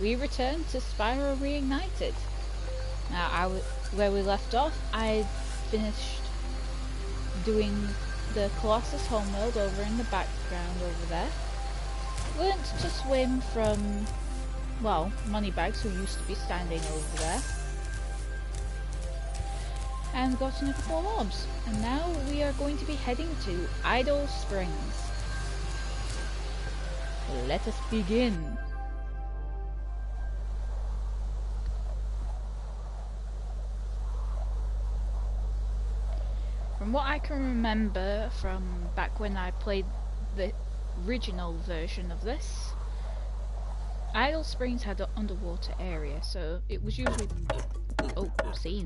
we return to Spyro Reignited. Now, where we left off, I finished doing the Colossus homeworld over in the background over there. Learnt to swim from, well, Moneybags, who used to be standing over there. And gotten a couple of orbs. And now we are going to be heading to Idle Springs. Let us begin. From what I can remember from back when I played the original version of this, Idle Springs had an underwater area, so it was usually... Oh, scene.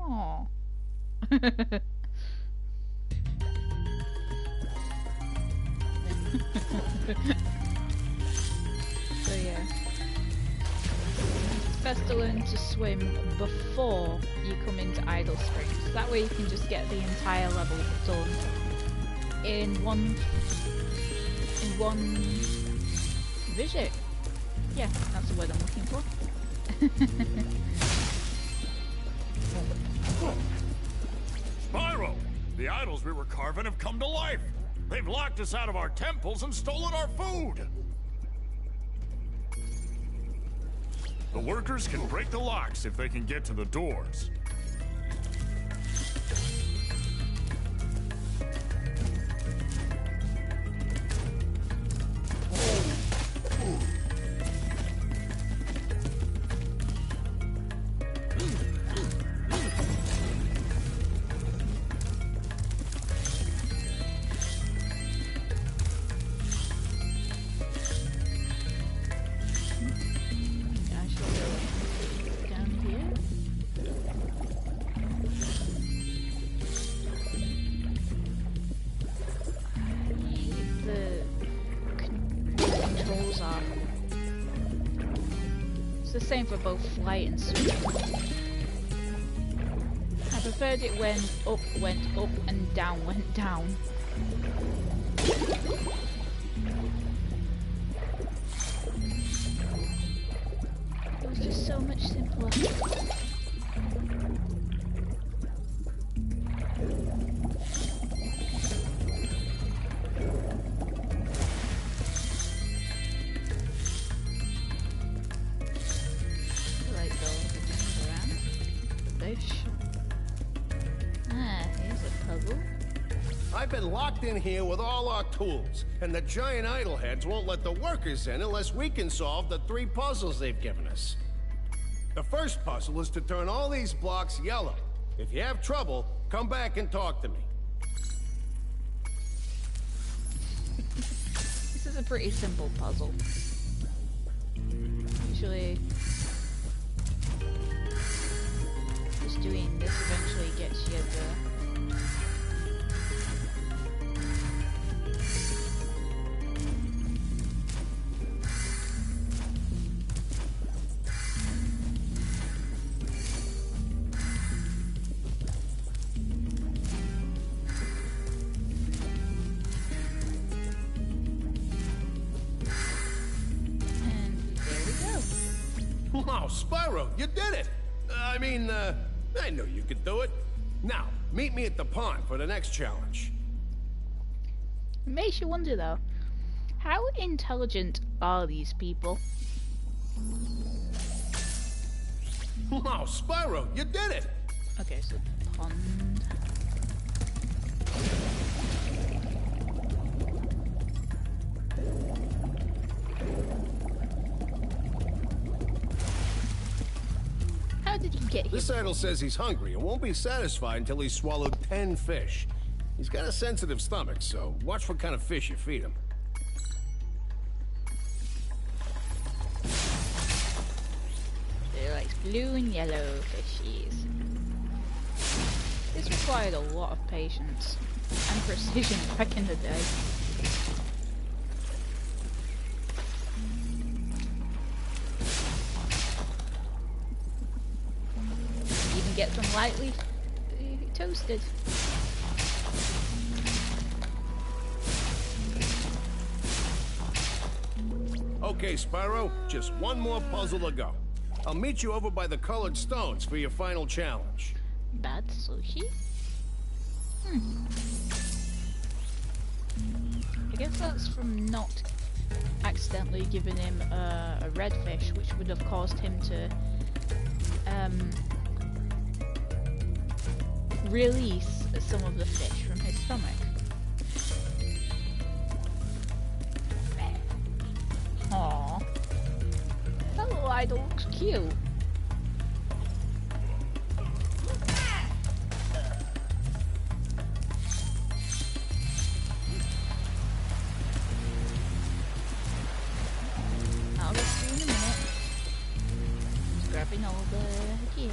Aww. So yeah, it's best to learn to swim before you come into Idle Springs. That way you can just get the entire level done in one visit. Yeah, that's the word I'm looking for. Spyro! The idols we were carving have come to life! They've locked us out of our temples and stolen our food! The workers can break the locks if they can get to the doors. The same for both flight and swim. I preferred it when up went up and down went down. It was just so much simpler. I've been locked in here with all our tools, and the giant idol heads won't let the workers in unless we can solve the 3 puzzles they've given us. The first puzzle is to turn all these blocks yellow. If you have trouble, come back and talk to me. This is a pretty simple puzzle. Usually, just doing this eventually gets you the... Wow, Spyro, you did it! I knew you could do it. Now, meet me at the pond for the next challenge. It makes you wonder though, how intelligent are these people? Wow, Spyro, you did it! Okay, so pond. How did he get here? This idol says he's hungry and won't be satisfied until he's swallowed 10 fish. He's got a sensitive stomach, so watch what kind of fish you feed him. They're like blue and yellow fishies. This required a lot of patience and precision back in the day. Even get them lightly toasted. Okay, Spyro, just one more puzzle to go. I'll meet you over by the colored stones for your final challenge. Bad sushi? I guess that's from not accidentally giving him a red fish, which would have caused him to release some of the fish from his stomach. Aww. That little idol looks cute. I'll get through in a minute. Just grabbing over here.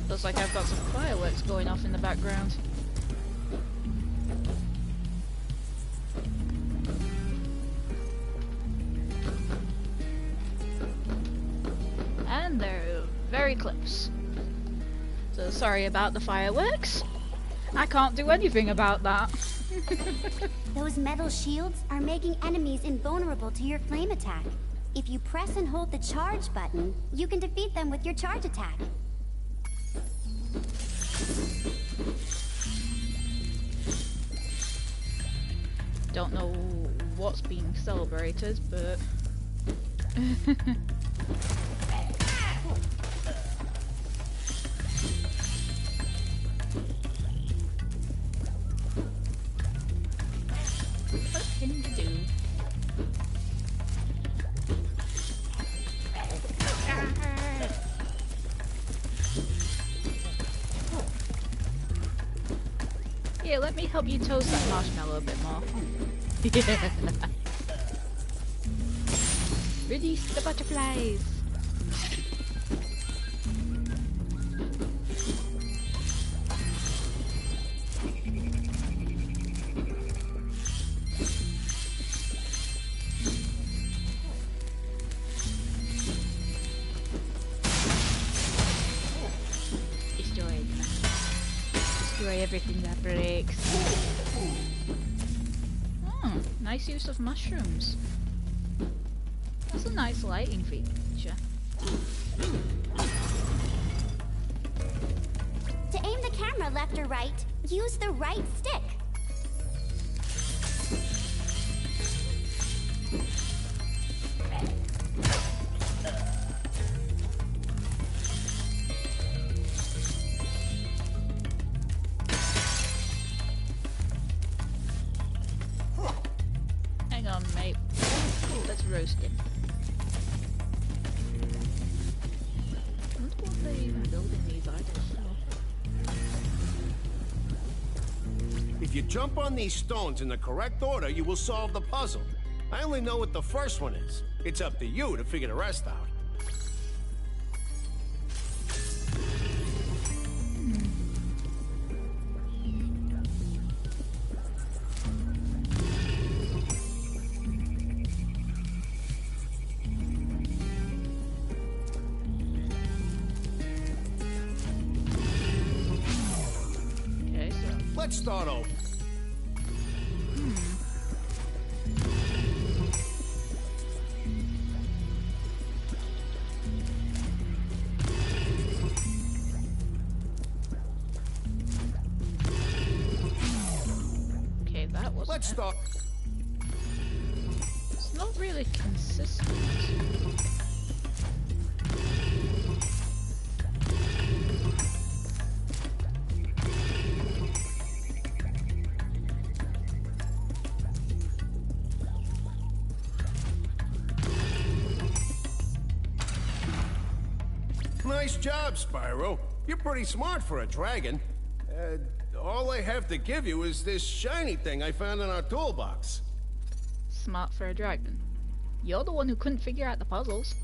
Looks like I've got some fireworks going off in the background. And they're very close. So sorry about the fireworks. I can't do anything about that. Those metal shields are making enemies invulnerable to your flame attack. If you press and hold the charge button, you can defeat them with your charge attack. Don't know what's being celebrated, but... what can you do? Yeah, let me help you toast that marshmallow a bit more. Release the butterflies! Destroy everything that breaks. Hmm, nice use of mushrooms. That's a nice lighting feature. To aim the camera left or right, use the right stick. Hang on, mate. Let's roast him. I wonder what they're even building these idols for. If you jump on these stones in the correct order, you will solve the puzzle. I only know what the first one is. It's up to you to figure the rest out. Okay, so... Let's start over. Okay, that was... Let's start. It's not really consistent. Nice job, Spyro. You're pretty smart for a dragon. all I have to give you is this shiny thing I found in our toolbox. Smart for a dragon. You're the one who couldn't figure out the puzzles.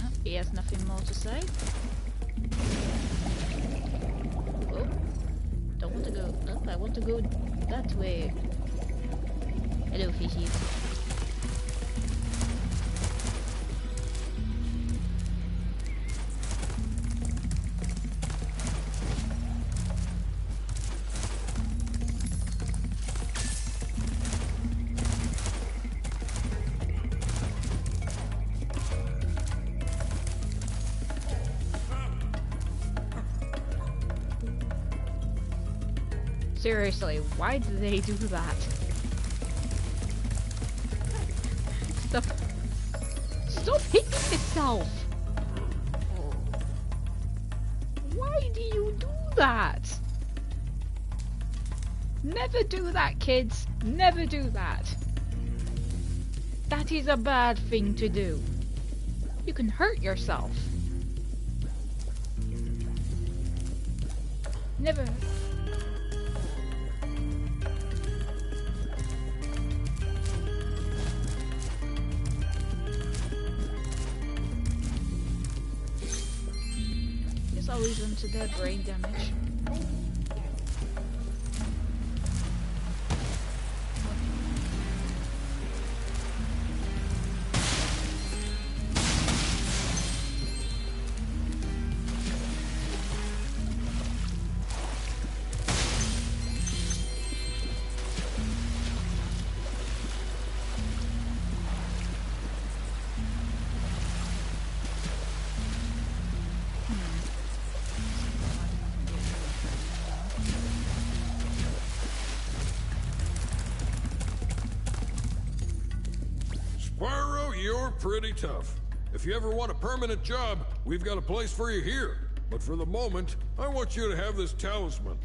Oh, he has nothing more to say. Oh, don't want to go. Oh, I want to go that way. Hello, fishies. Seriously, why do they do that? Stop hitting yourself! Why do you do that? Never do that, kids. Never do that. That is a bad thing to do. You can hurt yourself. Never. I'll leave them to their brain damage. Spyro, you're pretty tough. If you ever want a permanent job, we've got a place for you here. But for the moment, I want you to have this talisman.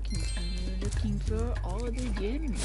Continue looking for all the gems.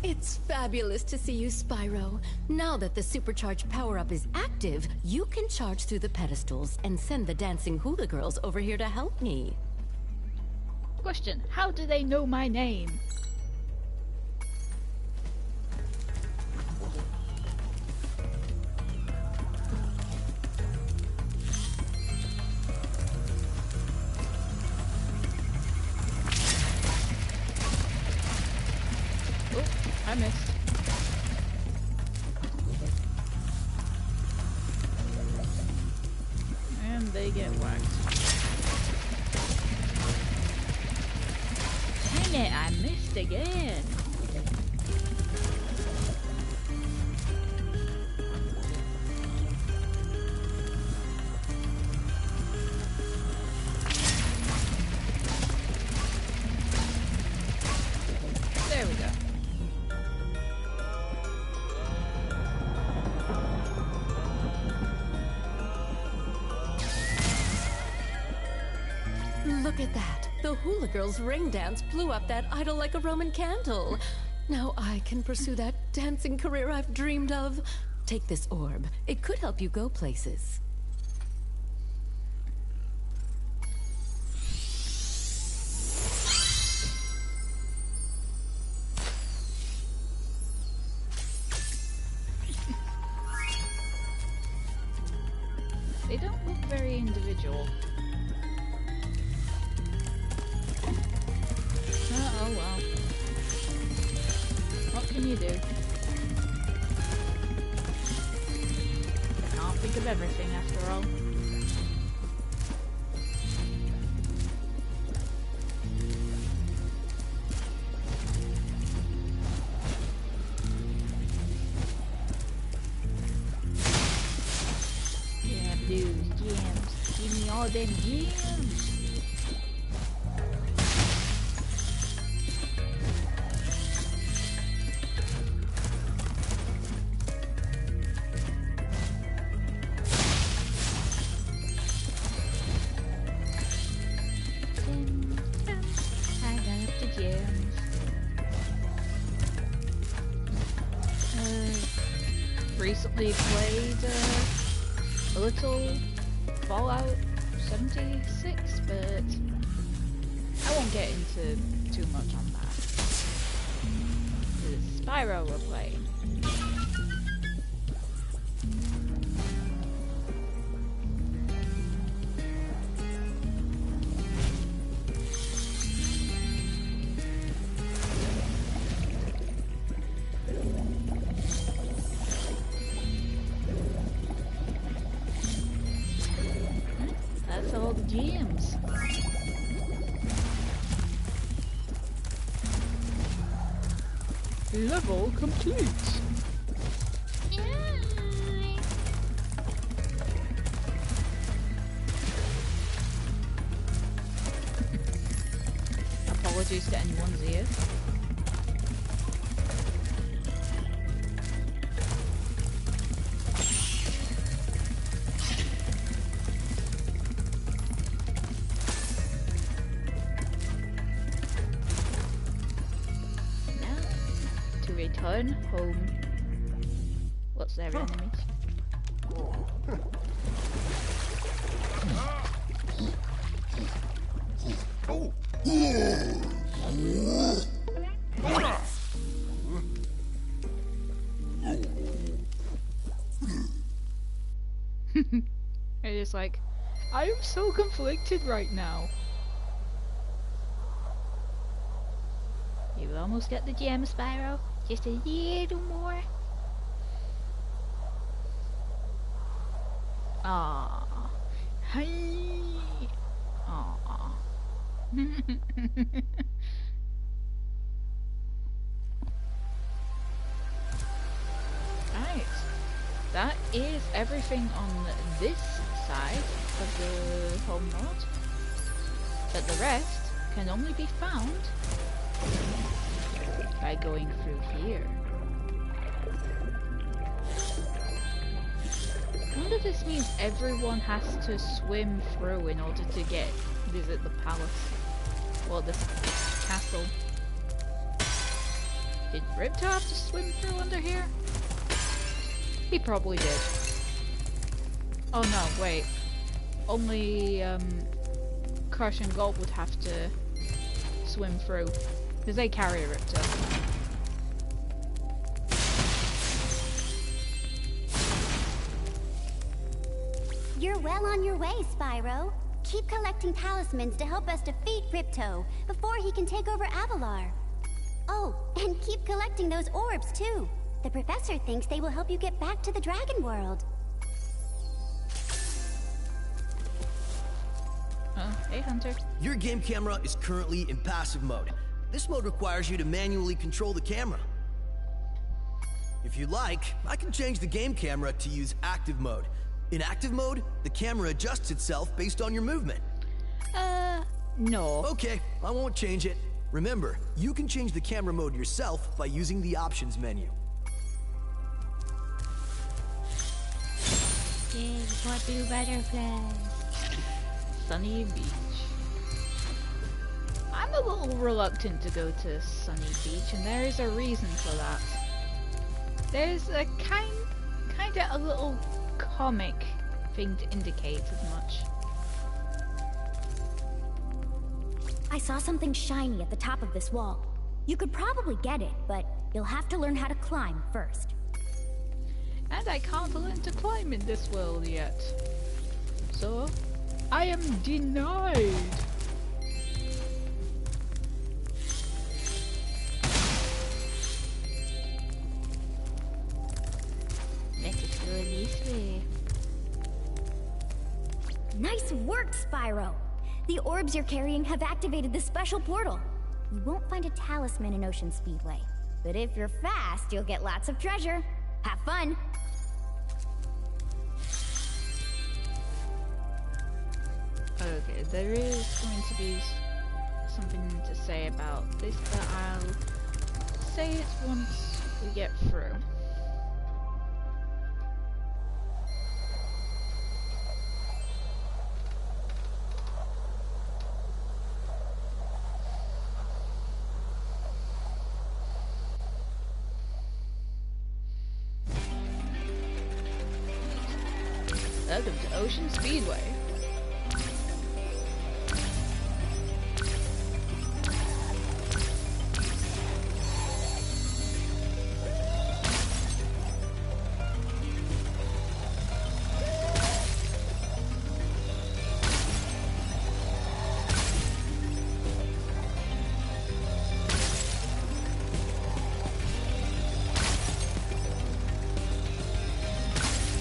It's fabulous to see you, Spyro. Now that the supercharged power-up is active, you can charge through the pedestals and send the dancing hula girls over here to help me. Question, how do they know my name? I missed. And they get whacked. Dang it, I missed again. There we go. Look at that. The hula girl's ring dance blew up that idol like a Roman candle. Now I can pursue that dancing career I've dreamed of. Take this orb. It could help you go places. They don't look very individual. Oh well. What can you do? Think of everything after all. Yeah, blues, gems. Give me all them gems. I got the gems. Recently played a little Fallout 76, but I won't get into too much on that. It's Spyro we're playing. That's all the gems. Level complete. Yay. Apologies to anyone's ears. Return home. What's their enemies? Oh. It is like, I am so conflicted right now. You will almost get the gem, Spyro. Just a little more. Ah, hi. Ah. Right. That is everything on this side of the home world. But the rest can only be found by going through here. I wonder if this means everyone has to swim through in order to visit the palace or the castle. Did Ripto have to swim through under here? He probably did. Oh no, wait. Only Crush and Gold would have to swim through. Because they carry a Ripto. You're well on your way, Spyro. Keep collecting talismans to help us defeat Ripto before he can take over Avalar. Oh, and keep collecting those orbs too. The professor thinks they will help you get back to the Dragon World. Hey, Hunter. Your game camera is currently in passive mode. This mode requires you to manually control the camera. If you like, I can change the game camera to use active mode. In active mode, the camera adjusts itself based on your movement. No. Okay, I won't change it. Remember, you can change the camera mode yourself by using the options menu. Yay, what blue butterflies. Sunny Beach. I'm a little reluctant to go to Sunny Beach, and there is a reason for that. There's a kinda a little comic thing to indicate as much. I saw something shiny at the top of this wall. You could probably get it, but you'll have to learn how to climb first. And I can't learn to climb in this world yet. So, I am denied. Let us go this way. Nice work, Spyro! The orbs you're carrying have activated the special portal. You won't find a talisman in Ocean Speedway, but if you're fast, you'll get lots of treasure. Have fun! Okay, there is going to be something to say about this, but I'll say it once we get through. Welcome to Ocean Speedway.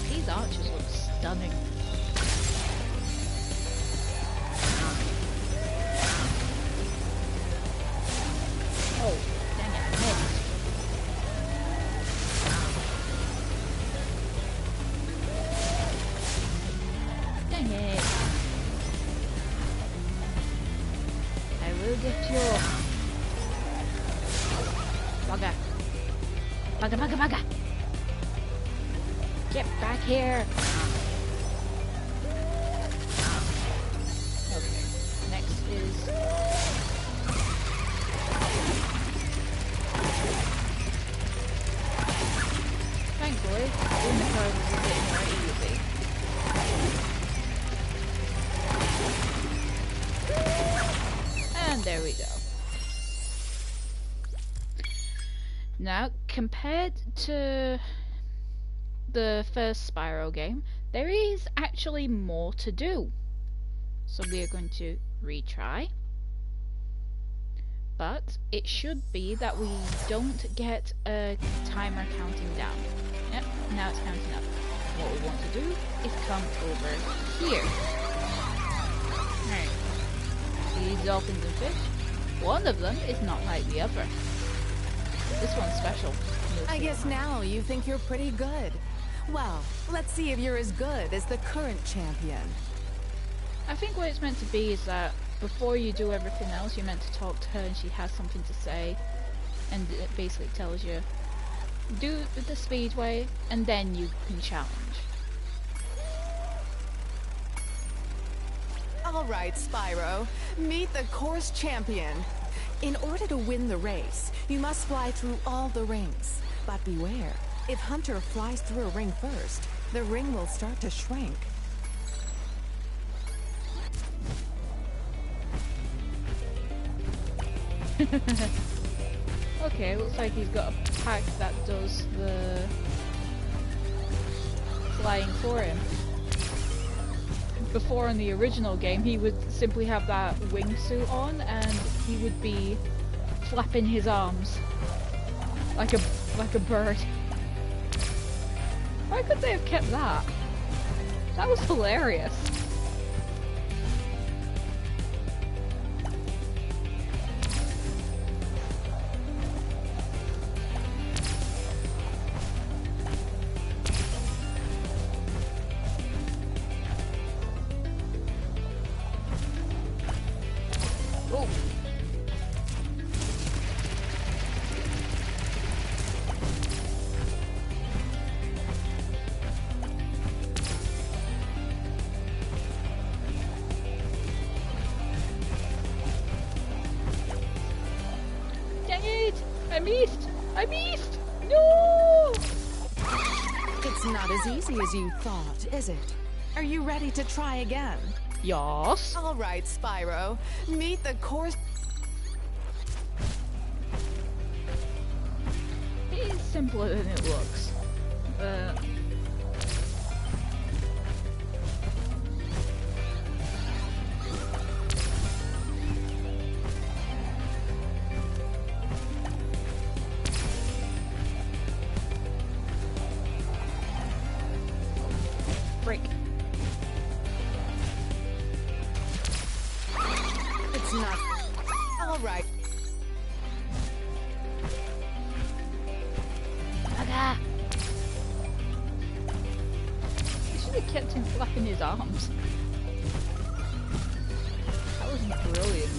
These arches look stunning. Oh, dang it, I missed. Dang it. I will get you. Bugger. Bugger, bugger, bugger. Get back here. Okay, next is... Thankfully, doing the cars is a bit more easy. And there we go. Now, compared to the first Spyro game, there is actually more to do. So we are going to retry. But it should be that we don't get a timer counting down. Yep, now it's counting up. What we want to do is come over here. Right. These dolphins and fish. One of them is not like the other. This one's special. I guess now you think you're pretty good. Well, let's see if you're as good as the current champion. I think what it's meant to be is that before you do everything else, you're meant to talk to her and she has something to say. And it basically tells you, do the speedway, and then you can challenge. Alright, Spyro. Meet the course champion. In order to win the race, you must fly through all the rings. But beware, if Hunter flies through a ring first, the ring will start to shrink. Okay, looks like he's got a pack that does the flying for him. Before in the original game, he would simply have that wingsuit on and he would be flapping his arms like a bird. Why could they have kept that? That was hilarious. Oh. Dang it! I missed! I missed! No! It's not as easy as you thought, is it? Are you ready to try again? Yes. Alright, Spyro. Meet the course... It is simpler than it looks. Break. It's not... All right. Aga! You should have kept him flapping his arms. That was brilliant.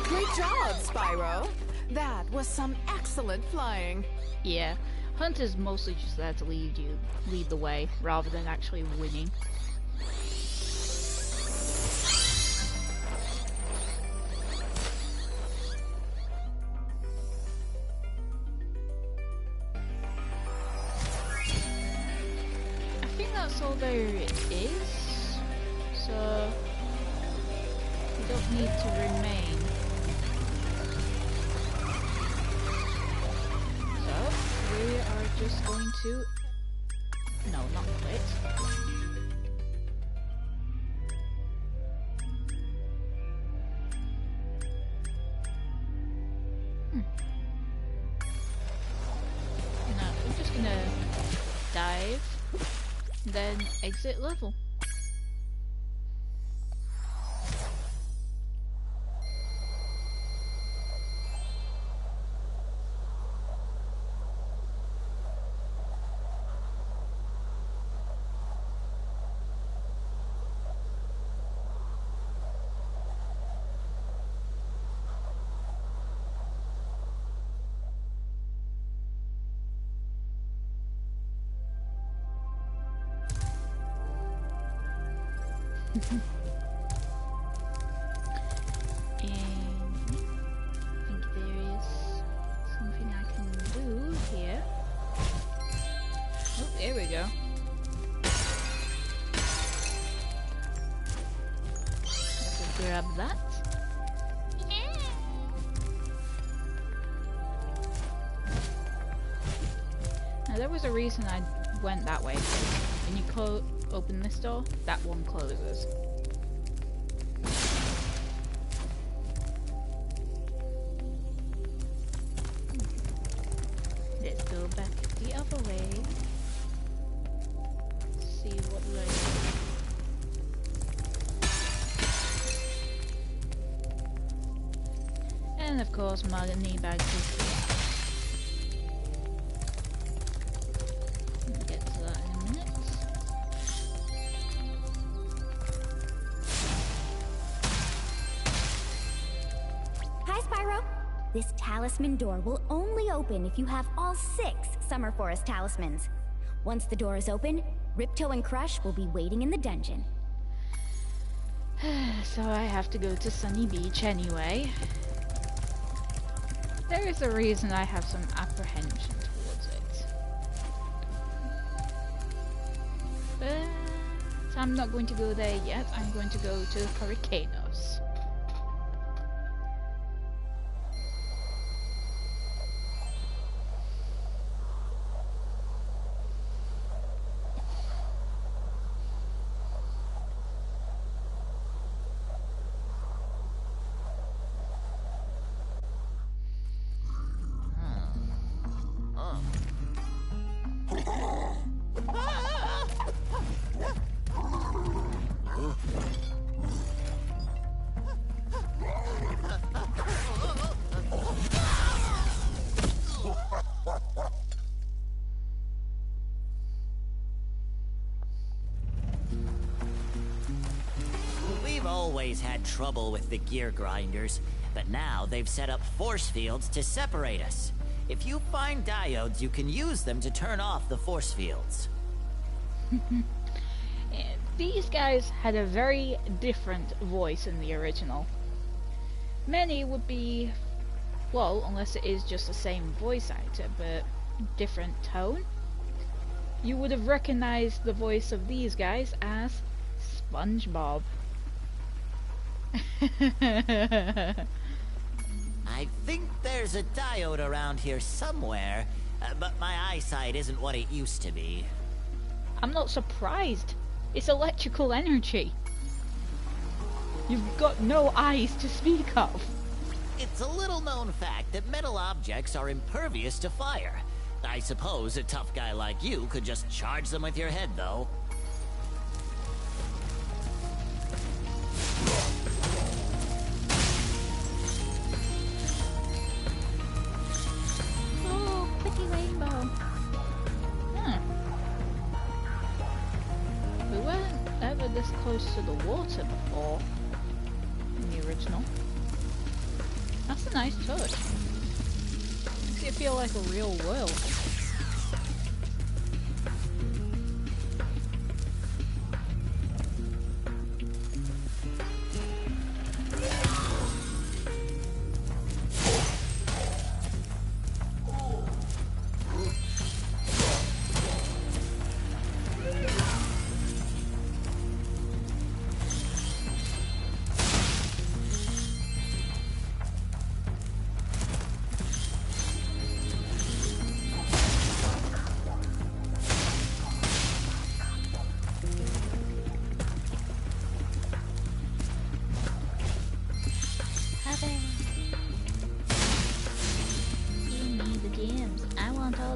Great job, Spyro. That was some excellent flying. Yeah, Hunter's mostly just there to lead the way, rather than actually winning. I think that's all there is, so we don't need to remain. We are just going to... No, not quit. No, we're just gonna dive, then exit level. And I think there is something I can do here. Oh, there we go. Let's grab that. Now there was a reason I went that way. When you open this door, that one closes. Let's go back the other way. See what lays. And of course, money bags is here. This talisman door will only open if you have all 6 Summer Forest talismans. Once the door is open, Ripto and Crush will be waiting in the dungeon. So I have to go to Sunny Beach anyway. There is a reason I have some apprehension towards it. But I'm not going to go there yet. I'm going to go to Hurricanos. always had trouble with the gear grinders, but now they've set up force fields to separate us. If you find diodes, you can use them to turn off the force fields. These guys had a very different voice in the original. Many would be, well, unless it is just the same voice actor, but different tone. You would have recognized the voice of these guys as SpongeBob. I think there's a diode around here somewhere, but my eyesight isn't what it used to be. I'm not surprised. It's electrical energy. You've got no eyes to speak of. It's a little known fact that metal objects are impervious to fire. I suppose a tough guy like you could just charge them with your head, though. Oh, pretty rainbow. We weren't ever this close to the water before in the original. That's a nice touch. Makes it feel like a real world.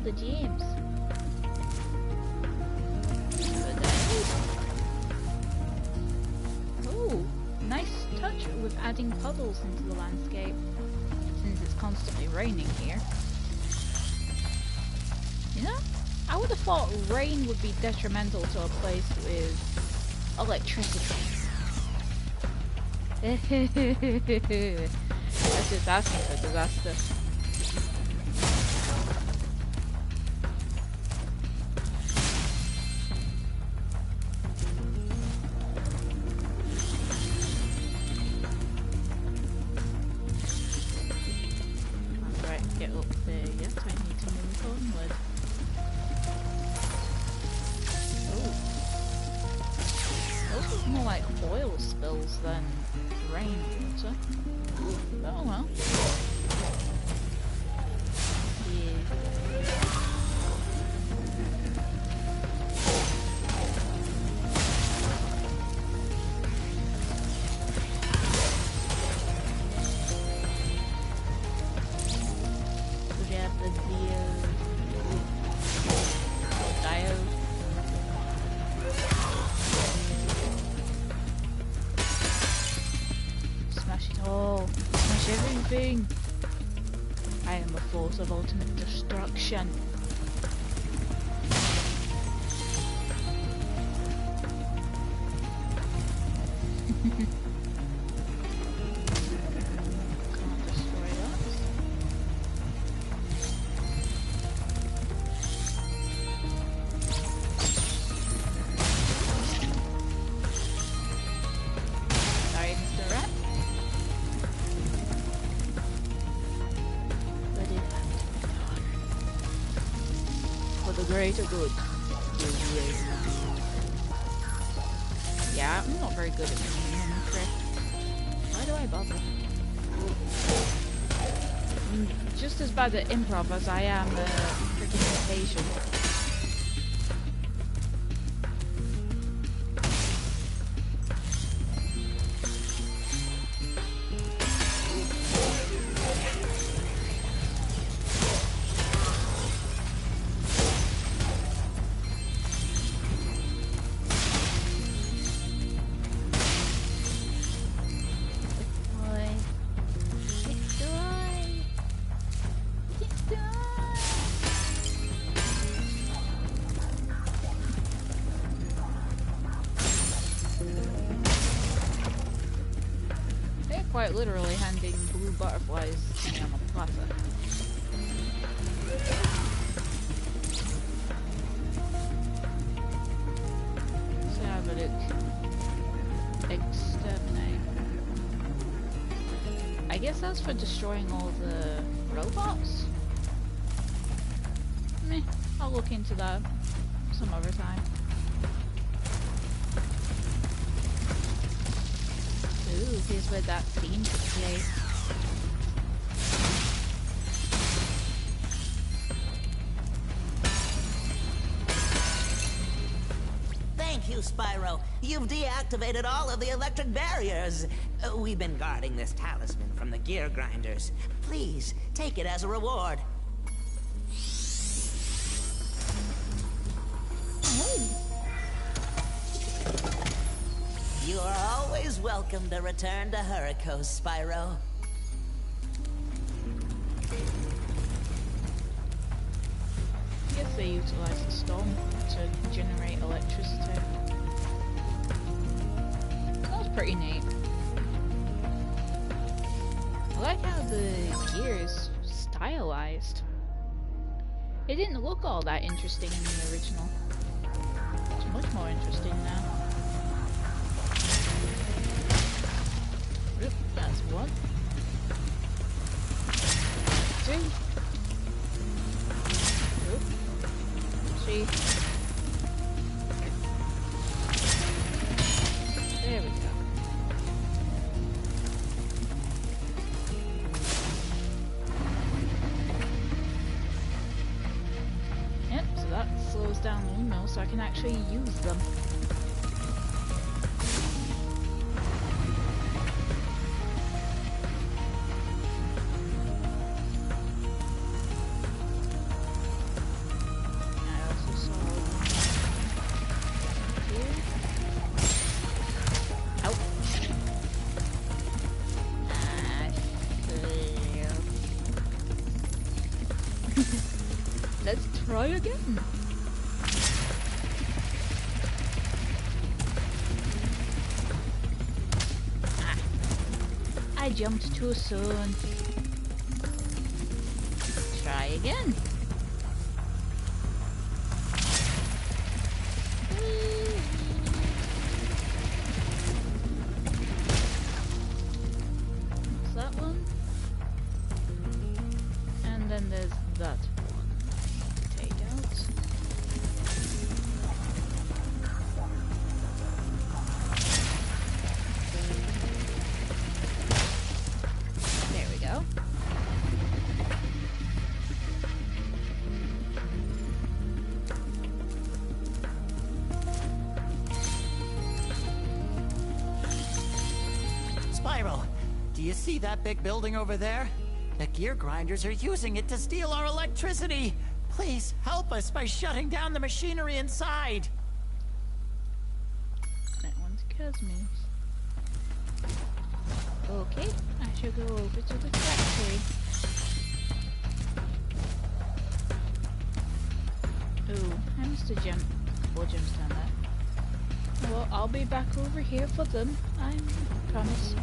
The gems. Oh, nice touch with adding puddles into the landscape, since it's constantly raining here. You know, I would have thought rain would be detrimental to a place with electricity. That's just asking for disaster. More like oil spills than rainwater. Oh well. Yeah. Grab the diode. Smash it all. Smash everything. I am a force of ultimate destruction. Can't destroy that. Sorry, Mr. Rat. But it had to be done. For the greater good. Yeah, I'm not very good at mimicry. Why do I bother? I'm just as bad at improv as I am freaking evasion. quite literally handing blue butterflies to me on a platter. Let's have a look. Exterminate. I guess that's for destroying all the robots? Meh, I'll look into that some other time. Ooh, here's where that scene took place. Thank you, Spyro. You've deactivated all of the electric barriers. We've been guarding this talisman from the gear grinders. Please, take it as a reward. You are always welcome to return to Hurricos, Spyro. I guess they utilize the storm to generate electricity. That was pretty neat. I like how the gear is stylized. It didn't look all that interesting in the original. It's much more interesting now. Oop, that's one. Two. Oop. Three. There we go. Yep, so that slows down the windmill so I can actually use them. Let's try again. Ah, I jumped too soon. Try again. What's that one? And then there's that. Spyro, do you see that big building over there? The gear grinders are using it to steal our electricity. Please help us by shutting down the machinery inside. That one's Cosmos. Okay, I shall go over to the factory. Ooh, I missed a jump. 4 jumps down there. Well, I'll be back over here for them. I promise.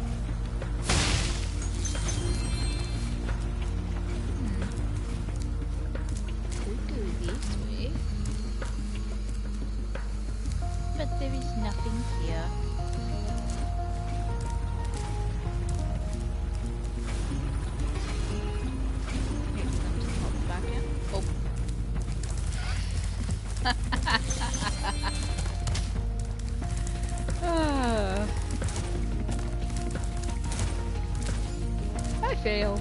Could go this way. But there is nothing here. Here, let me pop back in. Oh. I fail.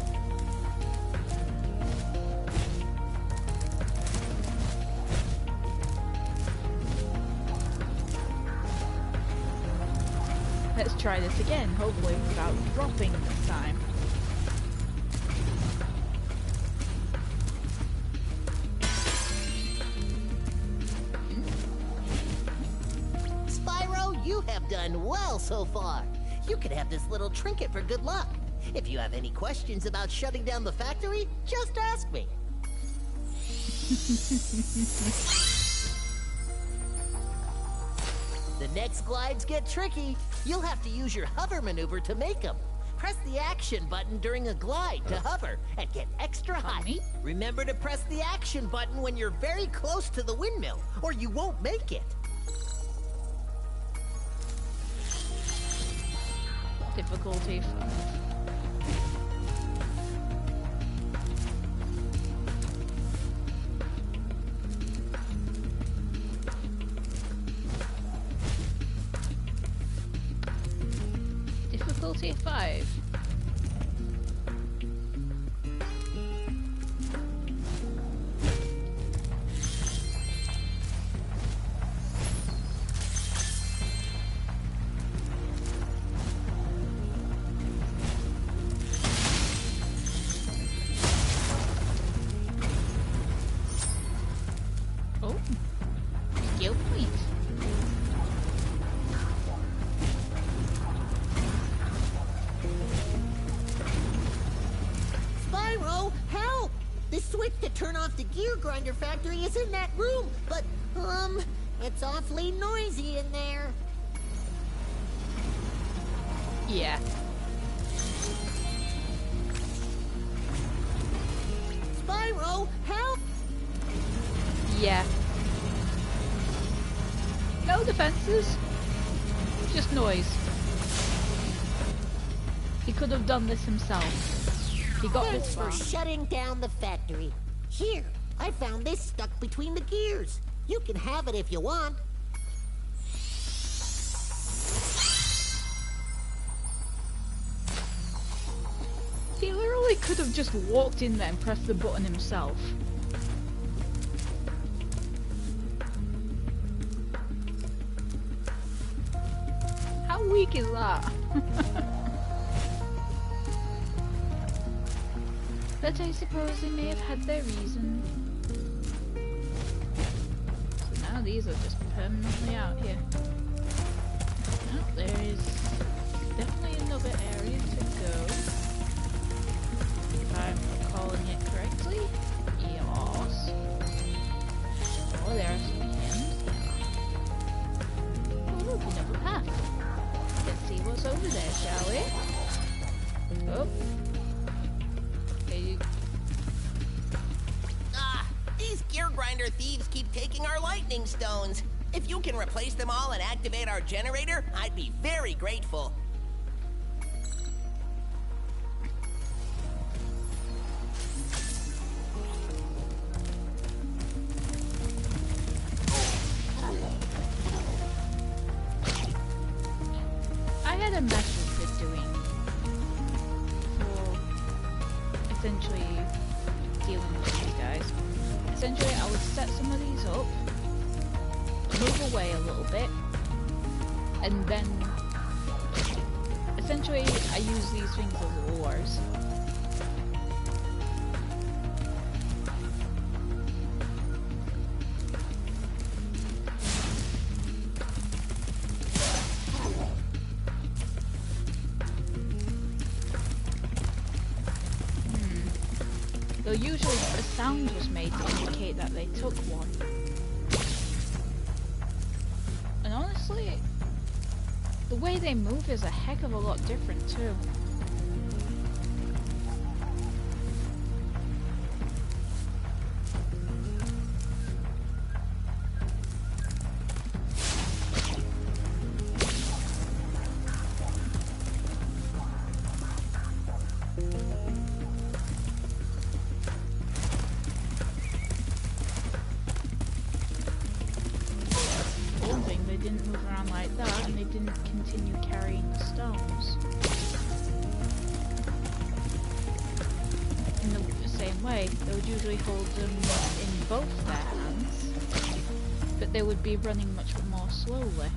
Let's try this again, hopefully without dropping this time. Spyro, you have done well so far. You could have this little trinket for good luck. If you have any questions about shutting down the factory, just ask me. The next glides get tricky. You'll have to use your hover maneuver to make them. press the action button during a glide to hover and get extra high. Remember to press the action button when you're very close to the windmill, or you won't make it. Difficulty 5. Difficulty 5. Oh, skill point. Spyro, help! The switch to turn off the gear grinder factory is in that room, but, it's awfully noisy in there. Yeah. Spyro, help! Yeah. No defenses. Just noise. He could have done this himself. He got Thanks this far. for shutting down the factory. Here, I found this stuck between the gears. You can have it if you want. He literally could have just walked in there and pressed the button himself. How weak is that? But I suppose they may have had their reason. So now these are just permanently out here. Oh, there is definitely another area to go. If I'm recalling it correctly. Yes. Oh, there are some hymns. Oh, look, another path. Let's see what's over there, shall we? Oh. Okay. These gear grinder thieves keep taking our lightning stones. If you can replace them all and activate our generator, I'd be very grateful. I had a method for doing, for essentially dealing with these guys. Essentially, I would set some of these up, move away a little bit, and then essentially I use these things as oars. Though usually a sound was made to indicate that they took one. And honestly, the way they move is a heck of a lot different too. They didn't move around like that, and they didn't continue carrying the stones. In the same way, they would usually hold them in both their hands, but they would be running much more slowly.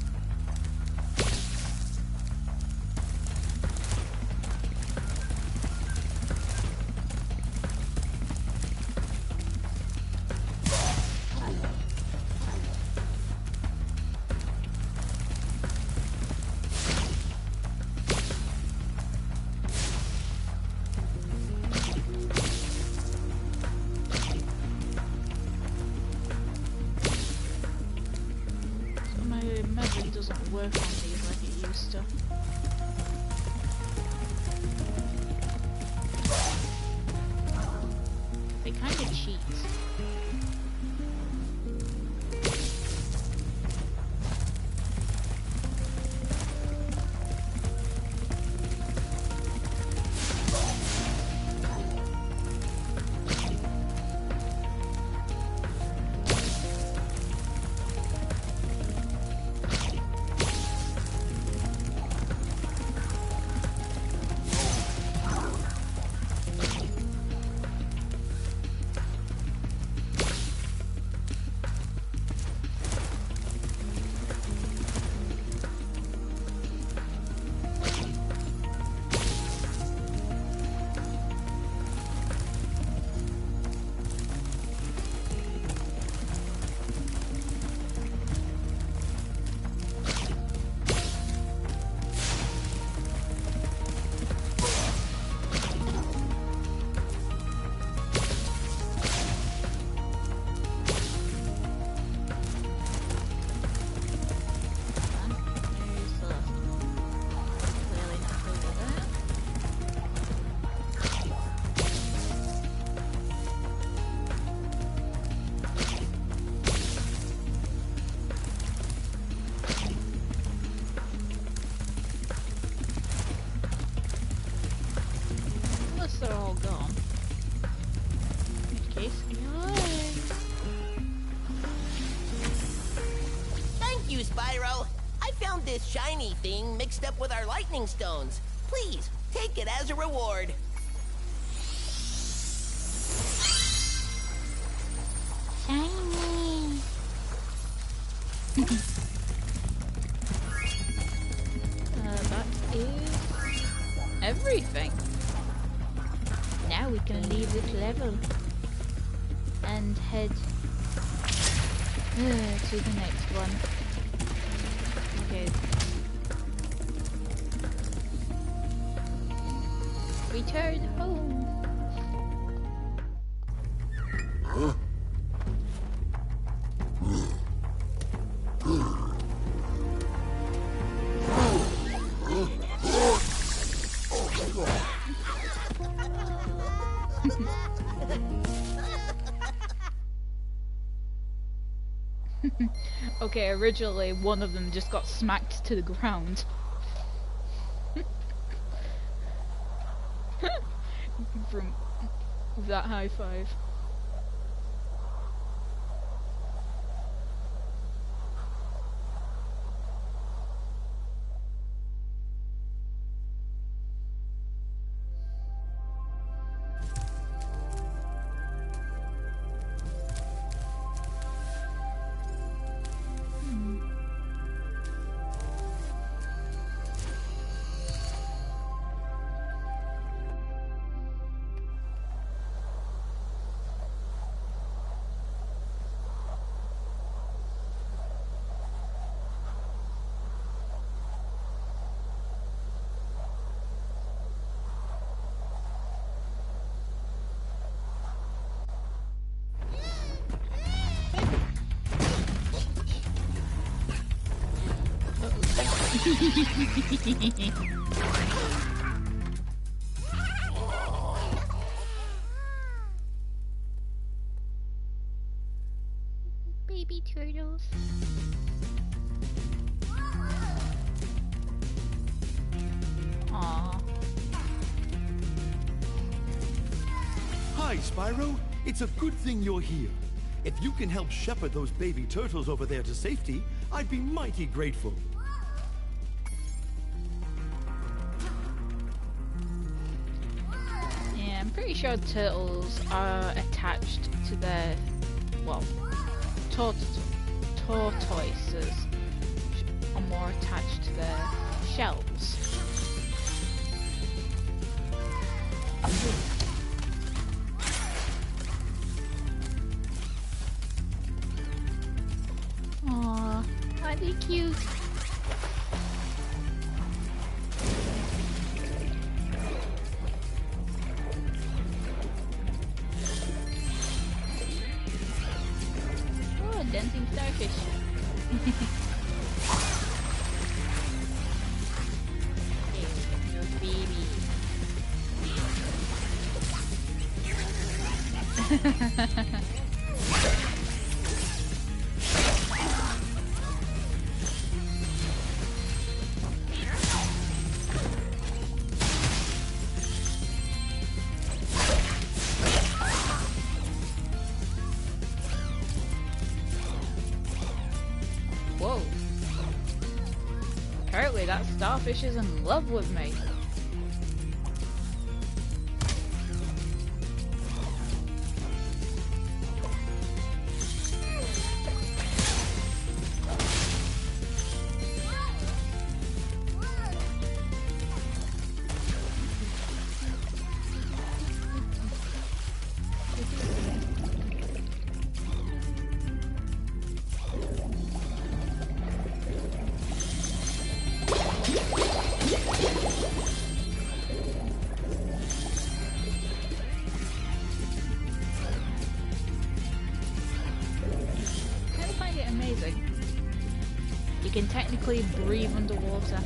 Doesn't work on these like it used to. They kind of cheat. They're all gone. In which case, Thank you, Spyro. I found this shiny thing mixed up with our lightning stones. Please, take it as a reward. shiny. That is everything. Now we can leave this level and head to the next one. Okay. Return home. Okay, originally one of them just got smacked to the ground. From that high five. Baby turtles. Aww. Hi, Spyro. It's a good thing you're here. If you can help shepherd those baby turtles over there to safety, I'd be mighty grateful. Yeah, I'm pretty sure turtles are attached to their, well, tortoises are more attached to their shells. Aww, aren't they cute? Oh, dancing starfish. Okay, your baby. Whoa. Apparently that starfish is in love with me. You can technically breathe underwater.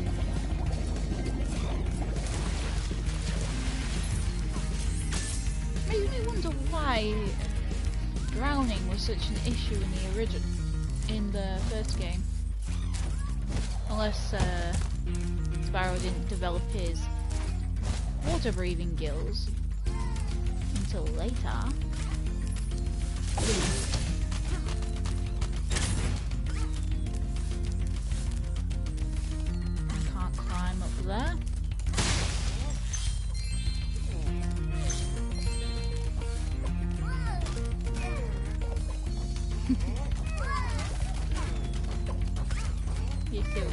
Makes me wonder why drowning was such an issue in the first game. Unless Spyro didn't develop his water breathing gills until later. There. You're so cute.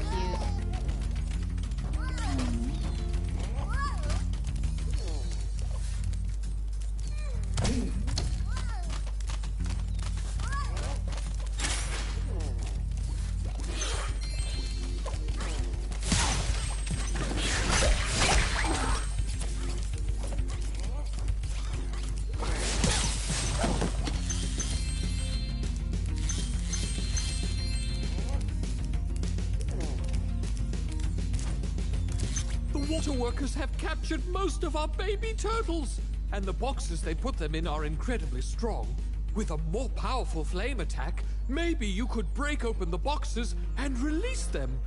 Water workers have captured most of our baby turtles, and the boxes they put them in are incredibly strong. With a more powerful flame attack, maybe you could break open the boxes and release them.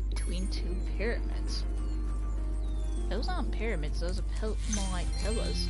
Between two pyramids. Those aren't pyramids, those are more like pillars.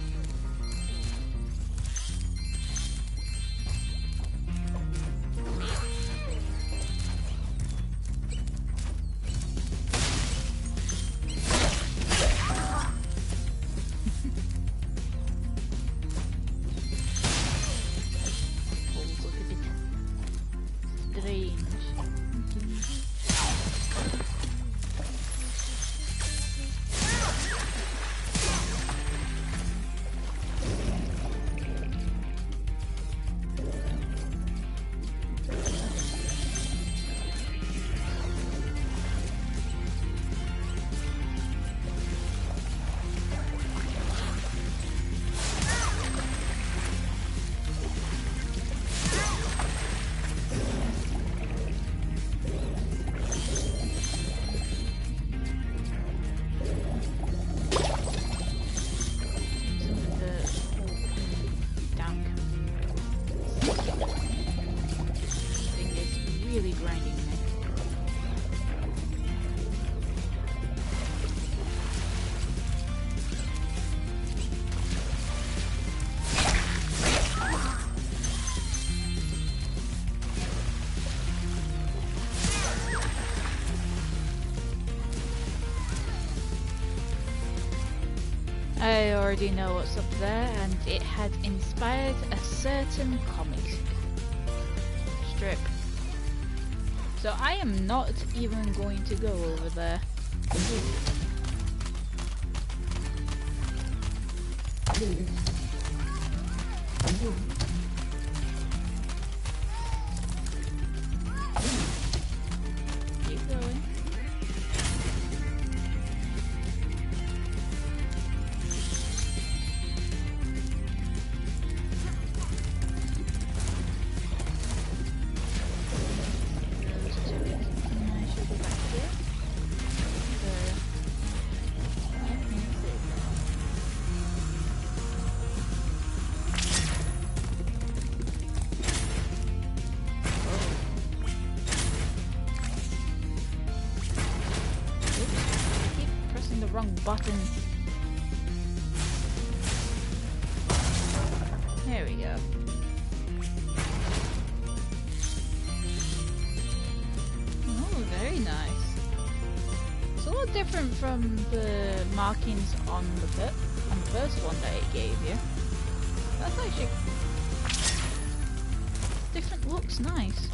I already know what's up there, and it had inspired a certain comic strip. So I am not even going to go over there. Keep going. button. There we go. Oh, very nice. It's a lot different from the markings on the first one that it gave you. That's actually different looks, nice.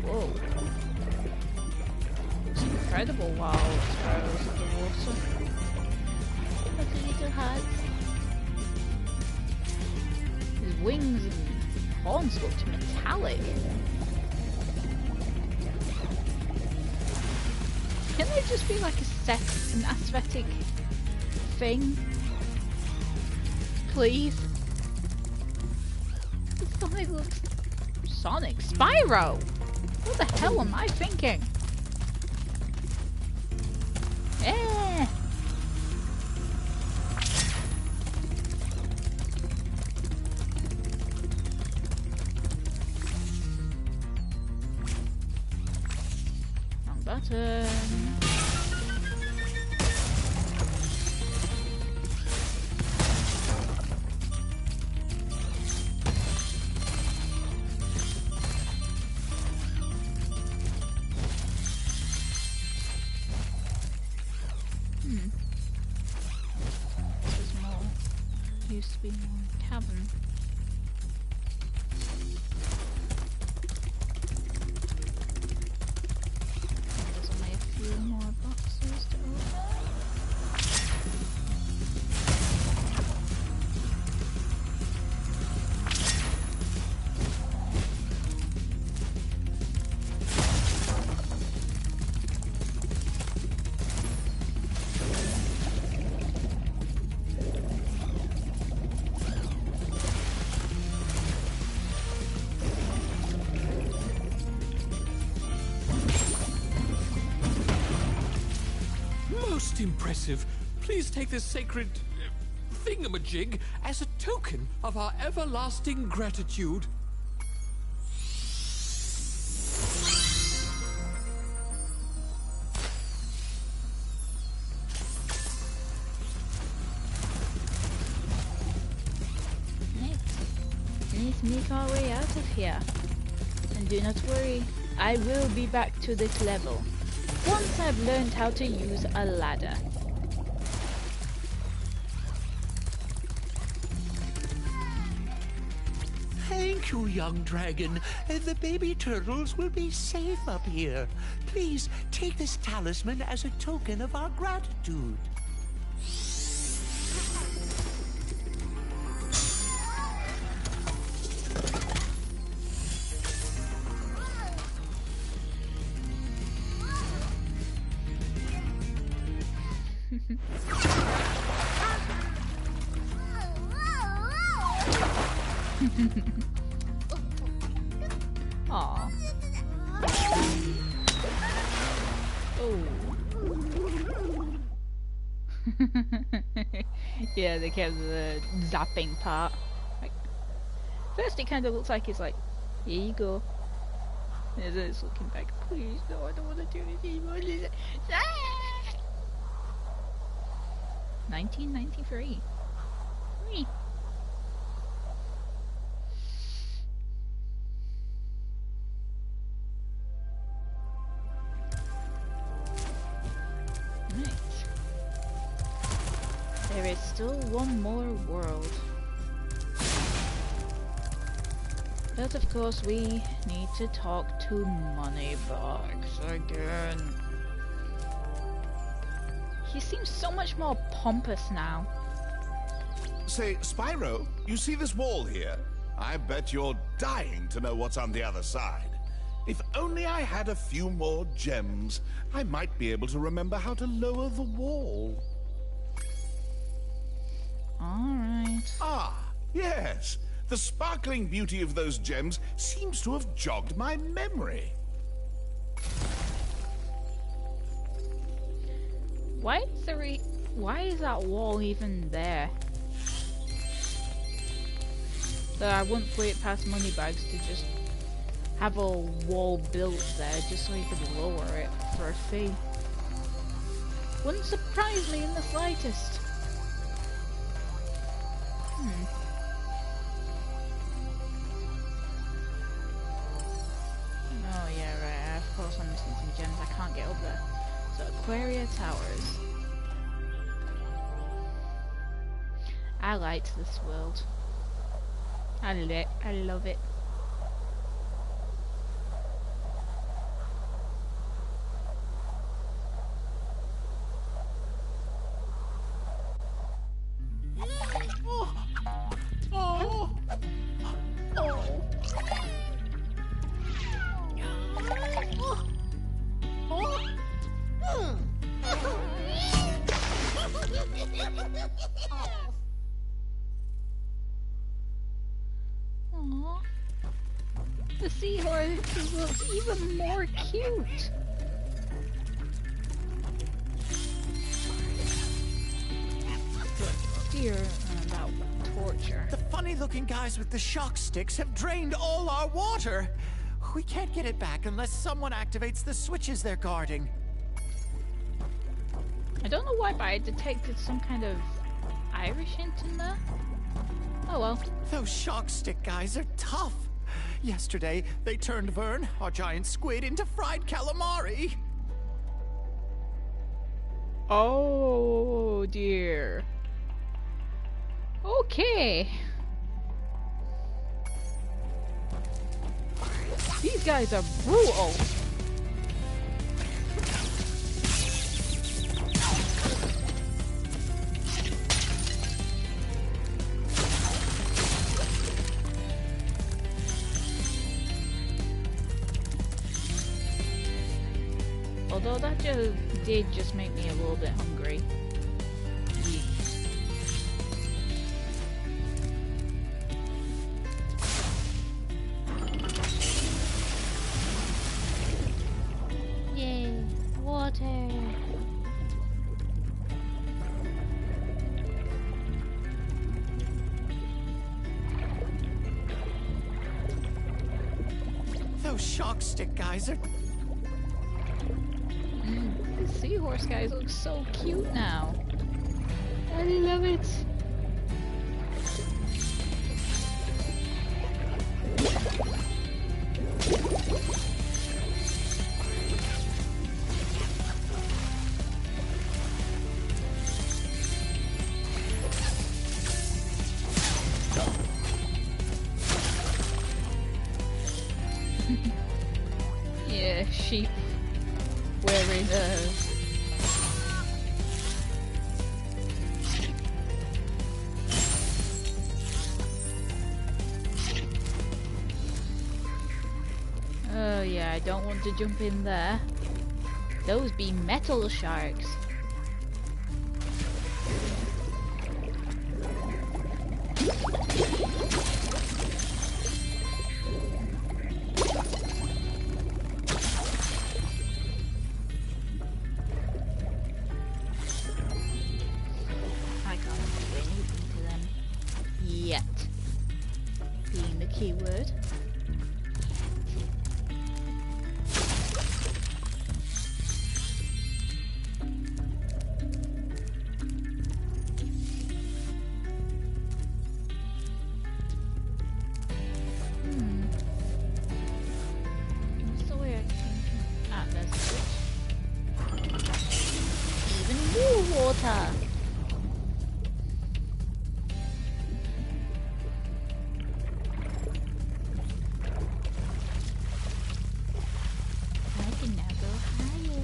Whoa. It's incredible while Spyro's in the water. Look at little heart. His wings and horns looked metallic. Can they just be like an aesthetic thing? Please? Sonic looks... Sonic? Spyro! What the hell am I thinking? Eh! Wrong button. Used to be more cabin. There's only a few more boxes to open. Most impressive. Please take this sacred thingamajig as a token of our everlasting gratitude. Let's make our way out of here. And do not worry, I will be back to this level once I've learned how to use a ladder. Thank you, young dragon. The baby turtles will be safe up here. Please take this talisman as a token of our gratitude. Aww. Oh. Yeah, they kept the zapping part. Like, first it kind of looks like it's like, here you go. And then it's looking back, please, no, I don't want to do this anymore. 1993. Whee. Right. There is still one more world. But of course we need to talk to Moneybox again. He seems so much more pompous now. Say, Spyro, you see this wall here? I bet you're dying to know what's on the other side. If only I had a few more gems, I might be able to remember how to lower the wall. Alright. Ah, yes. The sparkling beauty of those gems seems to have jogged my memory. Why is that wall even there? So I wouldn't put it past Moneybags to just have a wall built there just so he could lower it for a fee. Wouldn't surprise me in the slightest. Oh yeah, right, of course I'm missing some gems, I can't get up there. So Aquaria Towers. I liked this world. I love it. Aww. The seahorse looks even more cute. Dear about torture. The funny-looking guys with the shock sticks have drained all our water. We can't get it back unless someone activates the switches they're guarding. I don't know why, but I detected some kind of Irish hint in there. Oh well. Those shock stick guys are tough. Yesterday, they turned Vern, our giant squid, into fried calamari. Oh dear. Okay. These guys are brutal. Although that did just make me a little bit hungry. Yay, water! Those shock stick guys are... The seahorse guys look so cute now. I love it. Yeah, sheep wearing oh yeah, I don't want to jump in there. Those be metal sharks. I can't do anything to them yet. Being the key word. What's the way I can... Ah, there's a switch. Even more water! I can now go higher.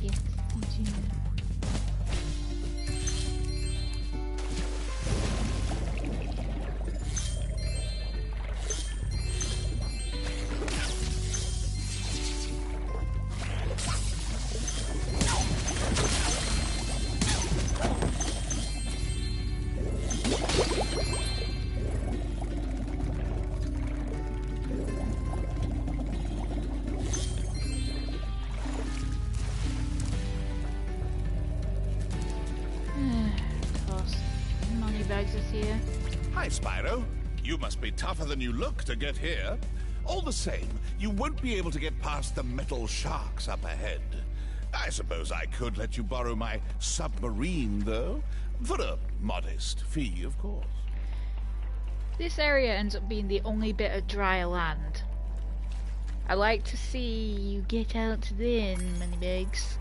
Yes, continue. here. Hi, Spyro. You must be tougher than you look to get here. All the same, you won't be able to get past the metal sharks up ahead. I suppose I could let you borrow my submarine, though. For a modest fee, of course. This area ends up being the only bit of dry land. I like to see you get out then, Moneybags.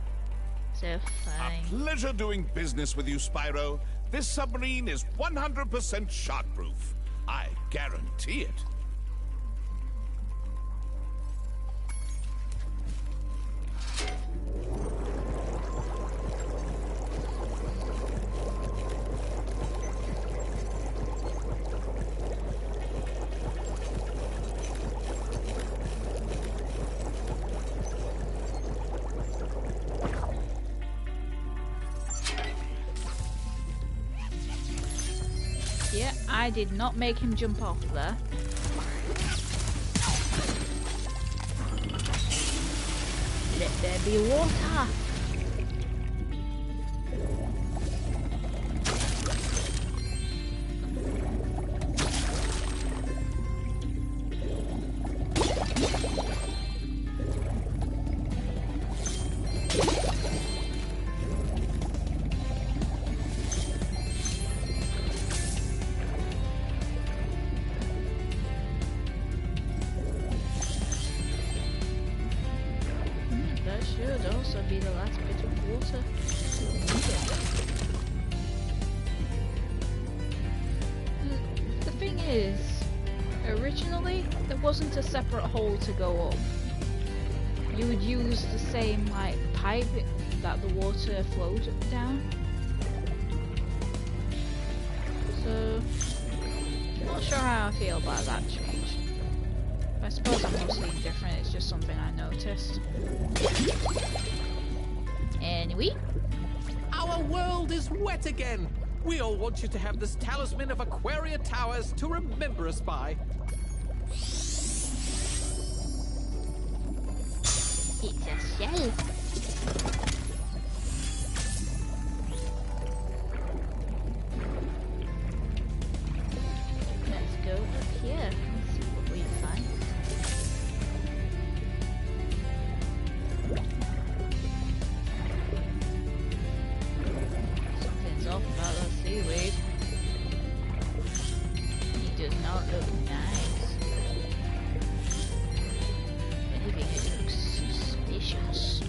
So fine. A pleasure doing business with you, Spyro. This submarine is 100% shark-proof. I guarantee it. Yeah, I did not make him jump off there. Let there be water. Should also be the last bit of water. The thing is, originally there wasn't a separate hole to go up. You would use the same like pipe that the water flowed down. So, not sure how I feel about that change. I suppose I'm mostly indifferent, it's just something I noticed. Anyway. Our world is wet again! We all want you to have this talisman of Aquaria Towers to remember us by. It's a shell. Let's go up here and see what we find. Something's off about that seaweed. It does not look nice. If anything, it looks suspicious.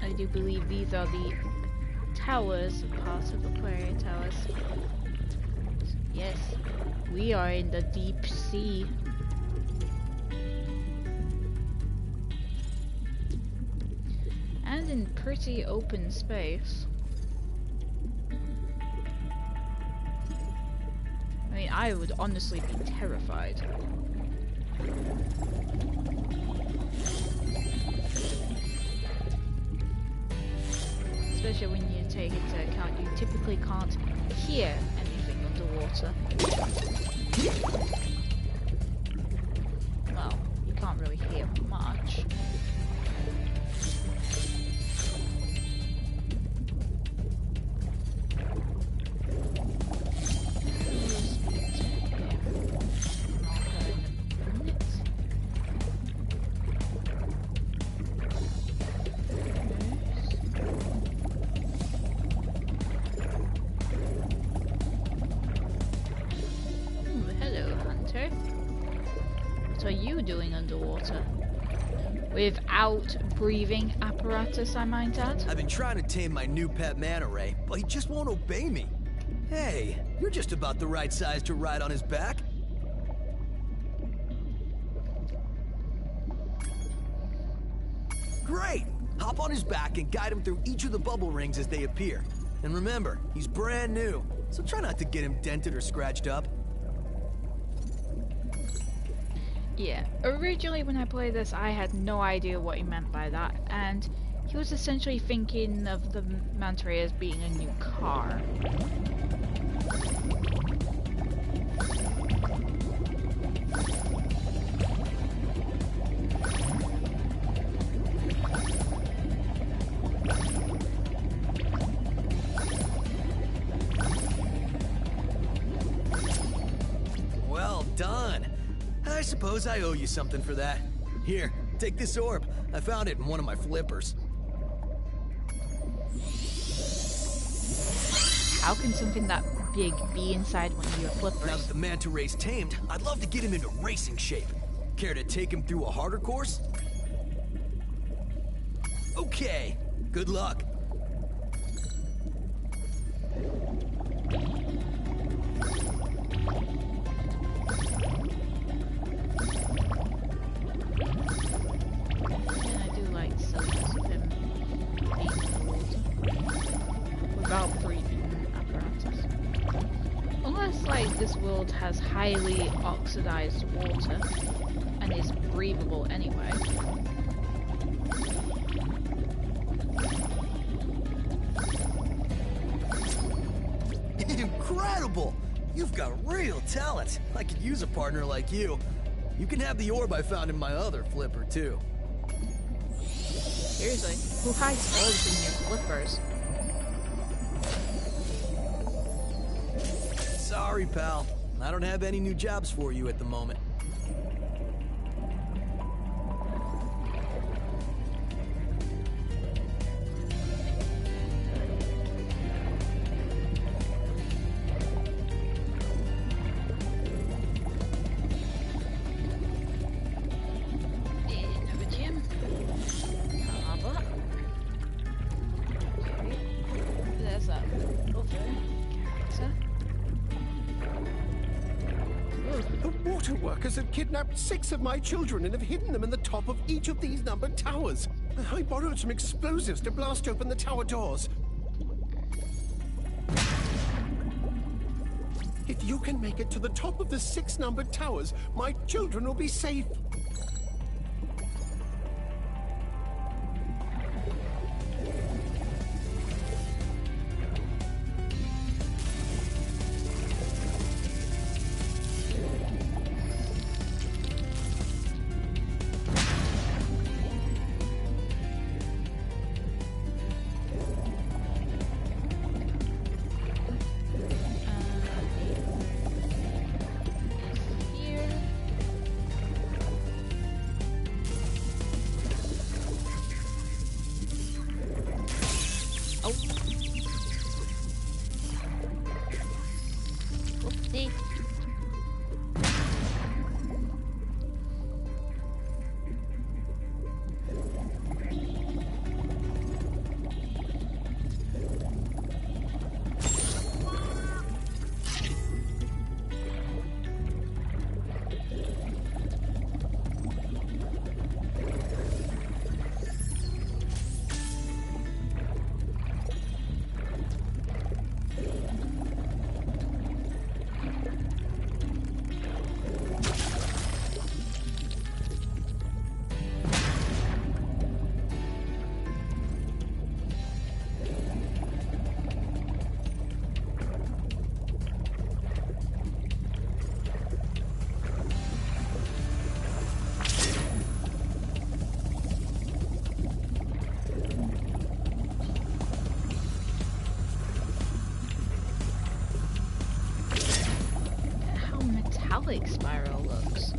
I do believe these are the towers, parts of Aquaria Towers. Yes, we are in the deep sea. And in pretty open space. I mean, I would honestly be terrified. Especially when you take into account you typically can't hear anything underwater. Well, you can't really hear much. What are you doing underwater? Without breathing apparatus, I might add. I've been trying to tame my new pet manta ray, but he just won't obey me. Hey, you're just about the right size to ride on his back. Great! Hop on his back and guide him through each of the bubble rings as they appear. And remember, he's brand new, so try not to get him dented or scratched up. Yeah, originally when I played this, I had no idea what he meant by that, and he was essentially thinking of the manta ray as being a new car. Well done. I suppose I owe you something for that. Here, take this orb. I found it in one of my flippers. How can something that big be inside one of your flippers? Now that the manta ray's tamed, I'd love to get him into racing shape. Care to take him through a harder course? Okay, good luck. And I do like silliness of him being cold without breathing apparatus. Unless, like, this world has highly oxidized water and is breathable anyway. Incredible! You've got real talent. I could use a partner like you. You can have the orb I found in my other flipper, too. Seriously, who hides orbs in your flippers? Sorry, pal. I don't have any new jobs for you at the moment. Another gym. Lava. Okay. There's a other character. The water workers have kidnapped 6 of my children and have hidden them in the top of each of these numbered towers. I borrowed some explosives to blast open the tower doors. If you can make it to the top of the 6 numbered towers, my children will be safe. Oopsie. How metallic Spyro looks.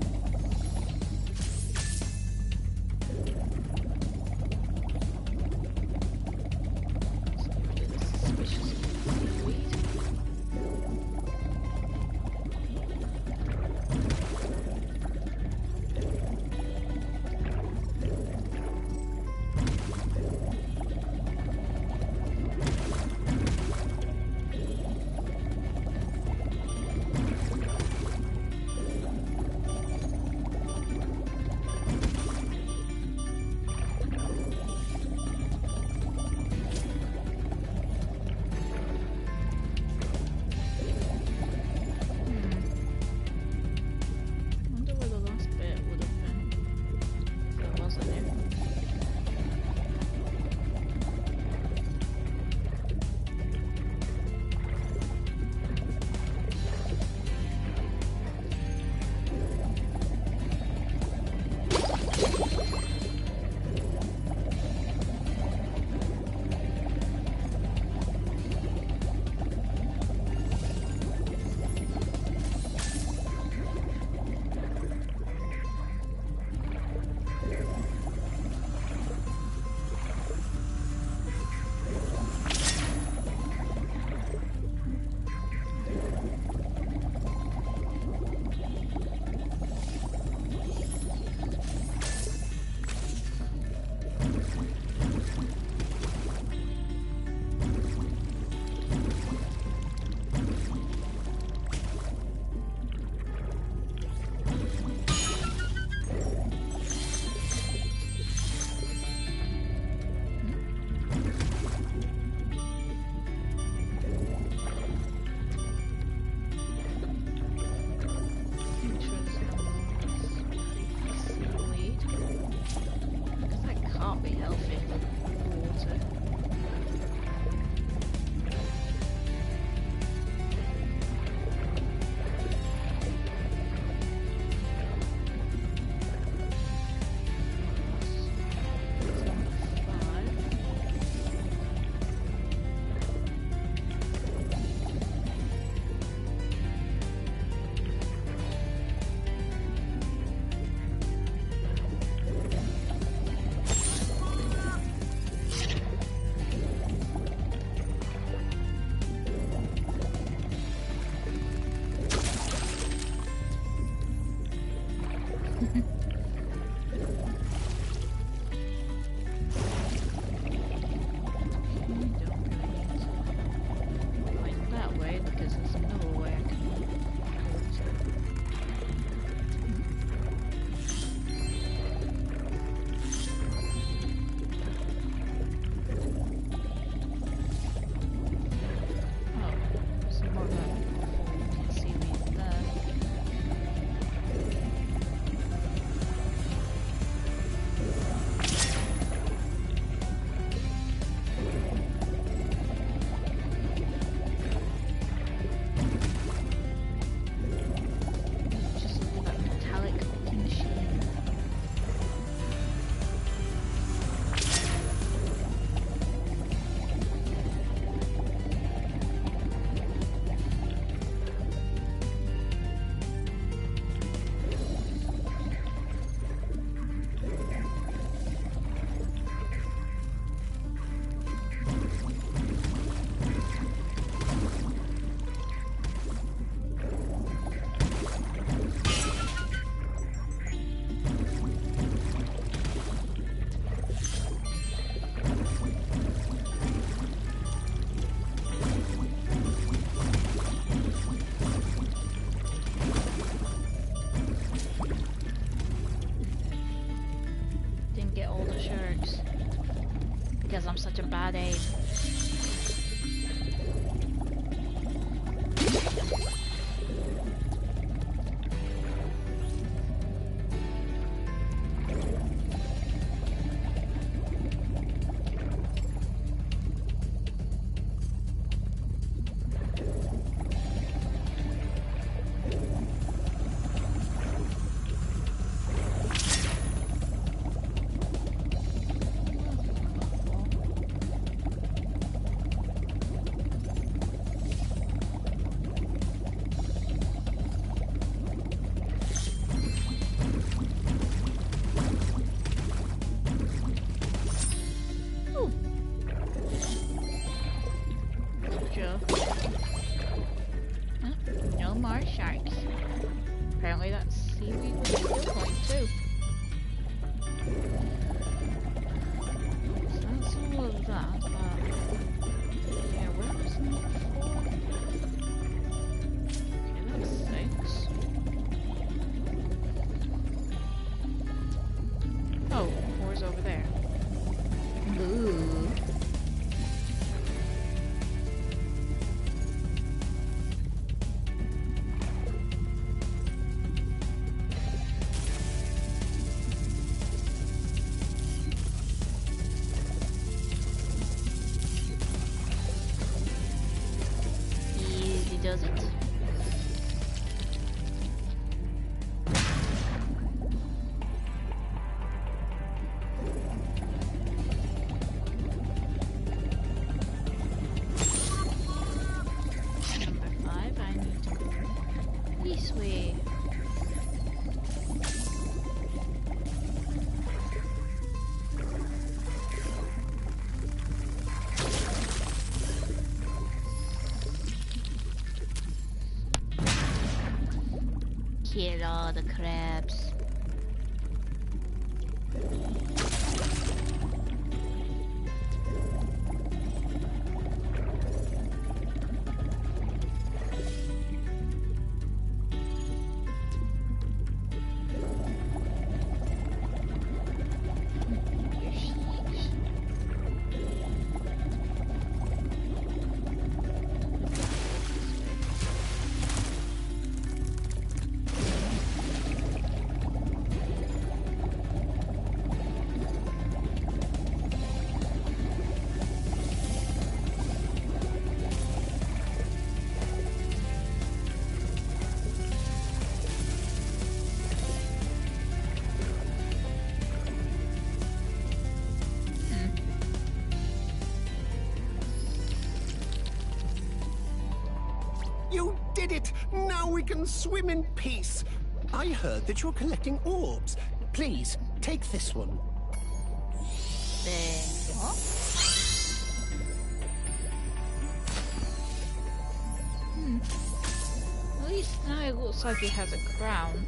That way, because there's another way I can go to. Oh, some more of that seaweed there. Just look at that metallic machine. Didn't get all the sharks because I'm such a bad aim. No more sharks. Apparently that seaweed was a good point too. So that's all of that, but yeah, where was number 4? Okay, that's 6. Oh, 4's over there. Ooh. Easy does it. Number 5, I need to go this way. Kill all the crabs. You did it! Now we can swim in peace! I heard that you're collecting orbs. Please, take this one. At least now it looks like he has a crown.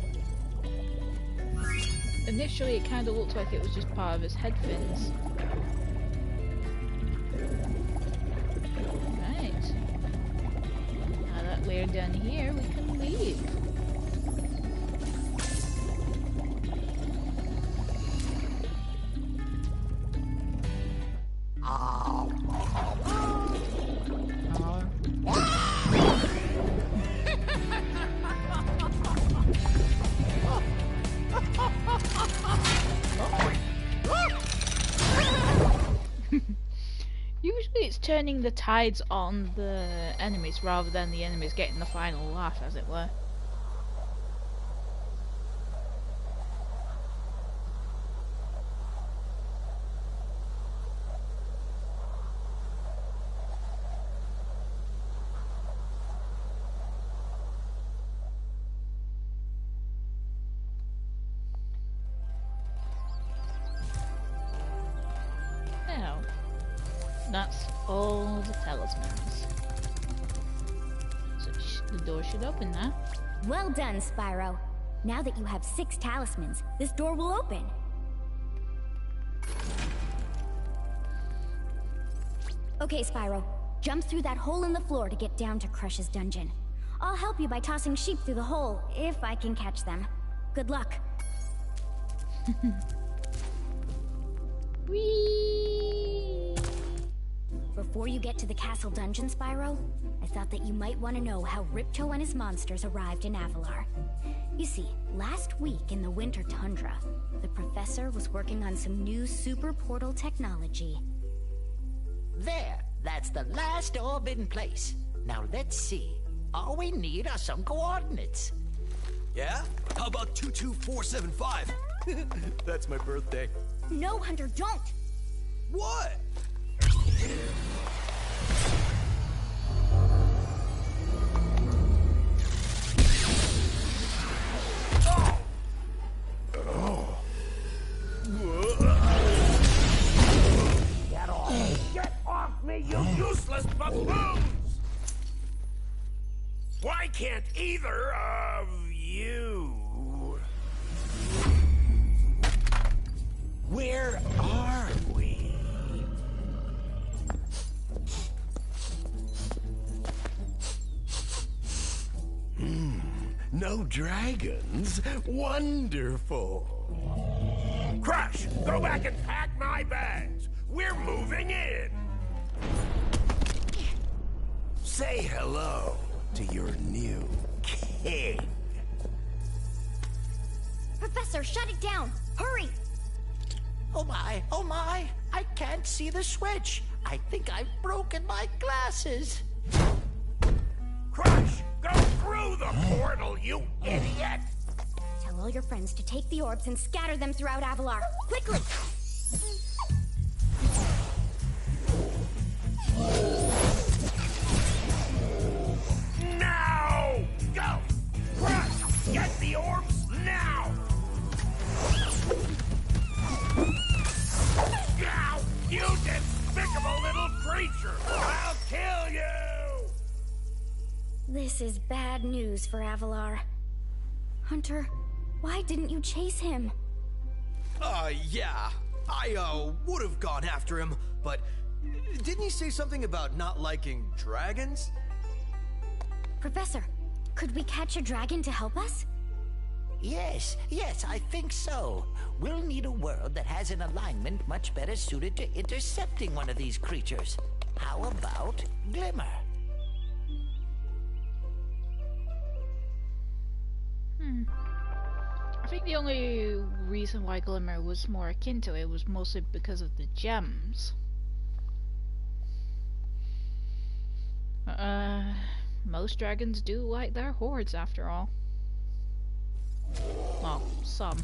Initially, it kind of looked like it was just part of his head fins. Right. Now that we're done here, we can leave. Usually it's turning the tides on the enemies rather than the enemies getting the final laugh, as it were. Now, that's all the talismans. So the door should open now. Well done, Spyro. Now that you have 6 talismans, this door will open. Okay, Spyro. Jump through that hole in the floor to get down to Crush's dungeon. I'll help you by tossing sheep through the hole, if I can catch them. Good luck. Whee! Before you get to the castle dungeon, Spyro, I thought that you might want to know how Ripto and his monsters arrived in Avalar. You see, last week in the winter tundra, the professor was working on some new super portal technology. There, that's the last orb in place. Now let's see. All we need are some coordinates. Yeah? How about 22475? That's my birthday. No, Hunter, don't! What? Get off me, you useless buffoons! Why can't either of you? Where are we? No dragons? Wonderful. Crush, go back and pack my bags. We're moving in. Say hello to your new king. Professor, shut it down! Hurry! Oh my, I can't see the switch. I think I've broken my glasses. Crush, go through the portal, you idiot! Tell all your friends to take the orbs and scatter them throughout Avalar. Quickly! Now! Go! Crush, get the orbs now! Now, you despicable little creature! I'll kill you! This is bad news for Avalar. Hunter, why didn't you chase him? Yeah. I, would have gone after him, but didn't he say something about not liking dragons? Professor, could we catch a dragon to help us? Yes, I think so. We'll need a world that has an alignment much better suited to intercepting one of these creatures. How about Glimmer? I think the only reason why Glimmer was more akin to it was mostly because of the gems. Most dragons do like their hordes after all. Well, some.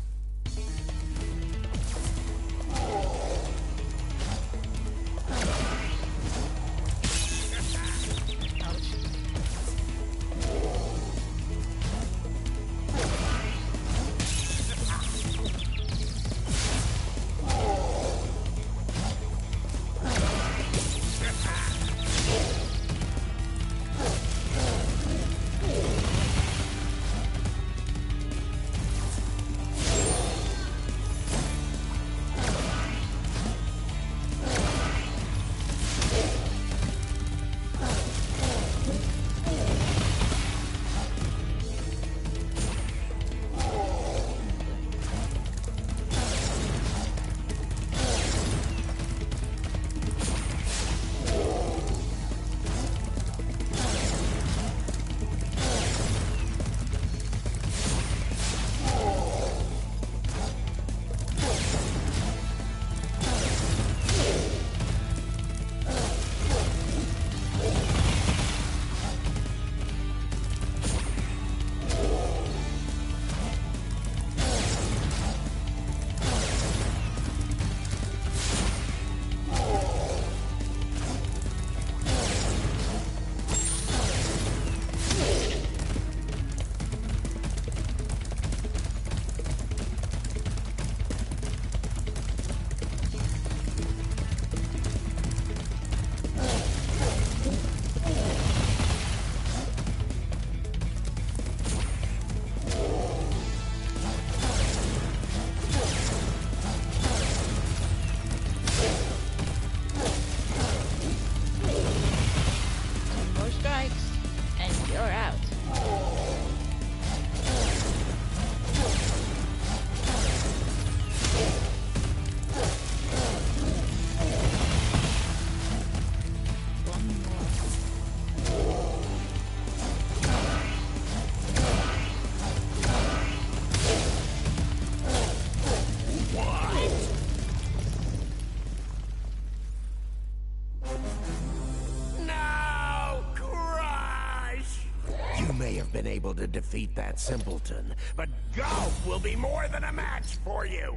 defeat that simpleton, but Golf will be more than a match for you.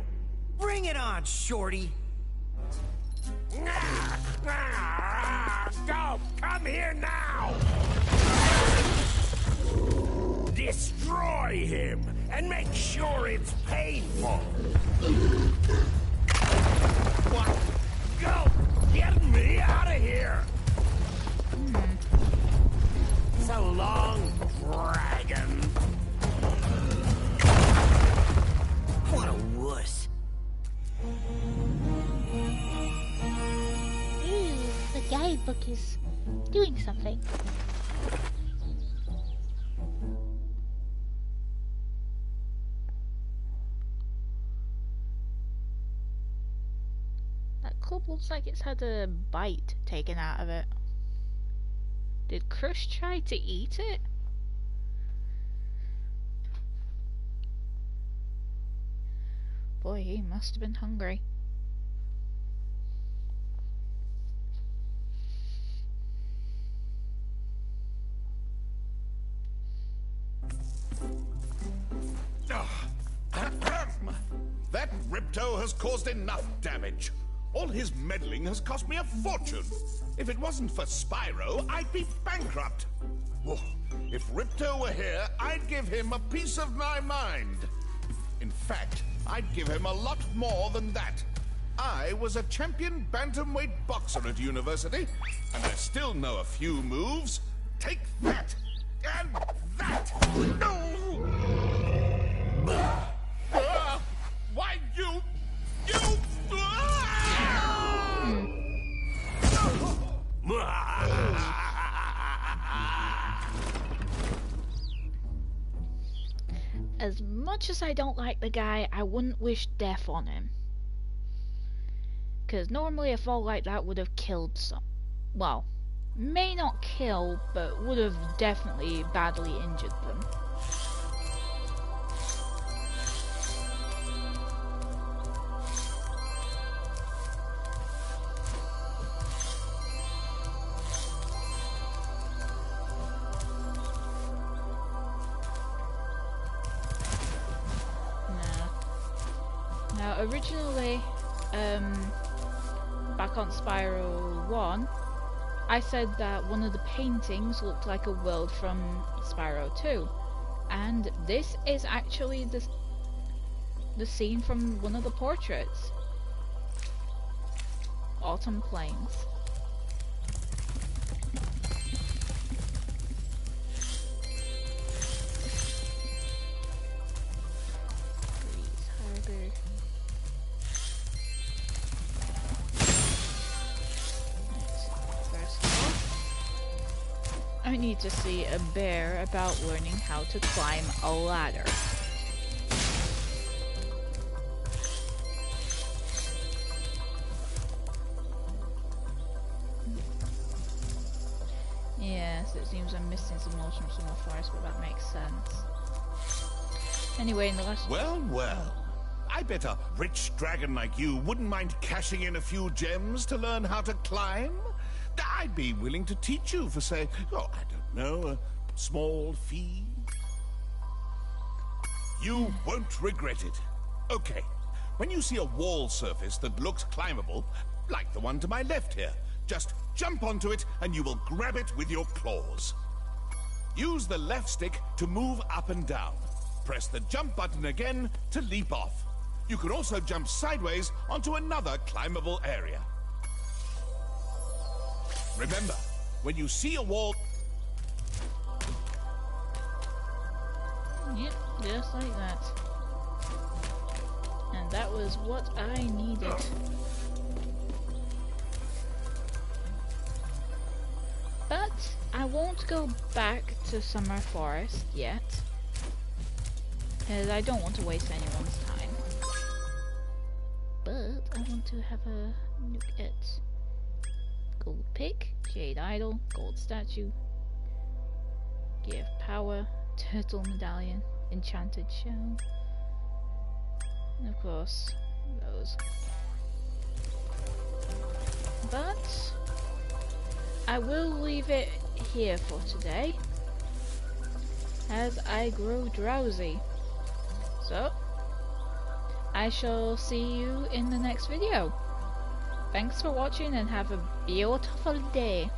Bring it on, Shorty. Golf, come here now! Destroy him, and make sure it's painful. What? Golf, get me out of here! So long, dragon. What a wuss. Ooh, the guidebook is doing something. That club looks like it's had a bite taken out of it. Did Crush try to eat it? Boy, he must have been hungry. That Ripto has caused enough damage. All his meddling has cost me a fortune. If it wasn't for Spyro, I'd be bankrupt. Whoa. If Ripto were here, I'd give him a piece of my mind. In fact, I'd give him a lot more than that. I was a champion bantamweight boxer at university, and I still know a few moves. Take that, and that! No! Why, you... As much as I don't like the guy, I wouldn't wish death on him. Because normally a fall like that would have killed some... Well, may not kill, but would have definitely badly injured them. Originally, back on Spyro 1, I said that one of the paintings looked like a world from Spyro 2, and this is actually the scene from one of the portraits. Autumn Plains. I need to see a bear about learning how to climb a ladder. Yes, it seems I'm missing some motion from the forest, but that makes sense. Anyway, in the last... Well, well. I bet a rich dragon like you wouldn't mind cashing in a few gems to learn how to climb. I'd be willing to teach you for, say, oh, I don't know, a small fee. You won't regret it. Okay, when you see a wall surface that looks climbable, like the one to my left here, just jump onto it and you will grab it with your claws. Use the left stick to move up and down. Press the jump button again to leap off. You can also jump sideways onto another climbable area. Remember, when you see a wall... Yep, just like that. And that was what I needed. But I won't go back to Summer Forest yet, because I don't want to waste anyone's time. But I want to have a look at gold pick, jade idol, gold statue, give power, turtle medallion, enchanted shell, and of course those. But I will leave it here for today. as I grow drowsy. So, I shall see you in the next video. Thanks for watching and have a beautiful day.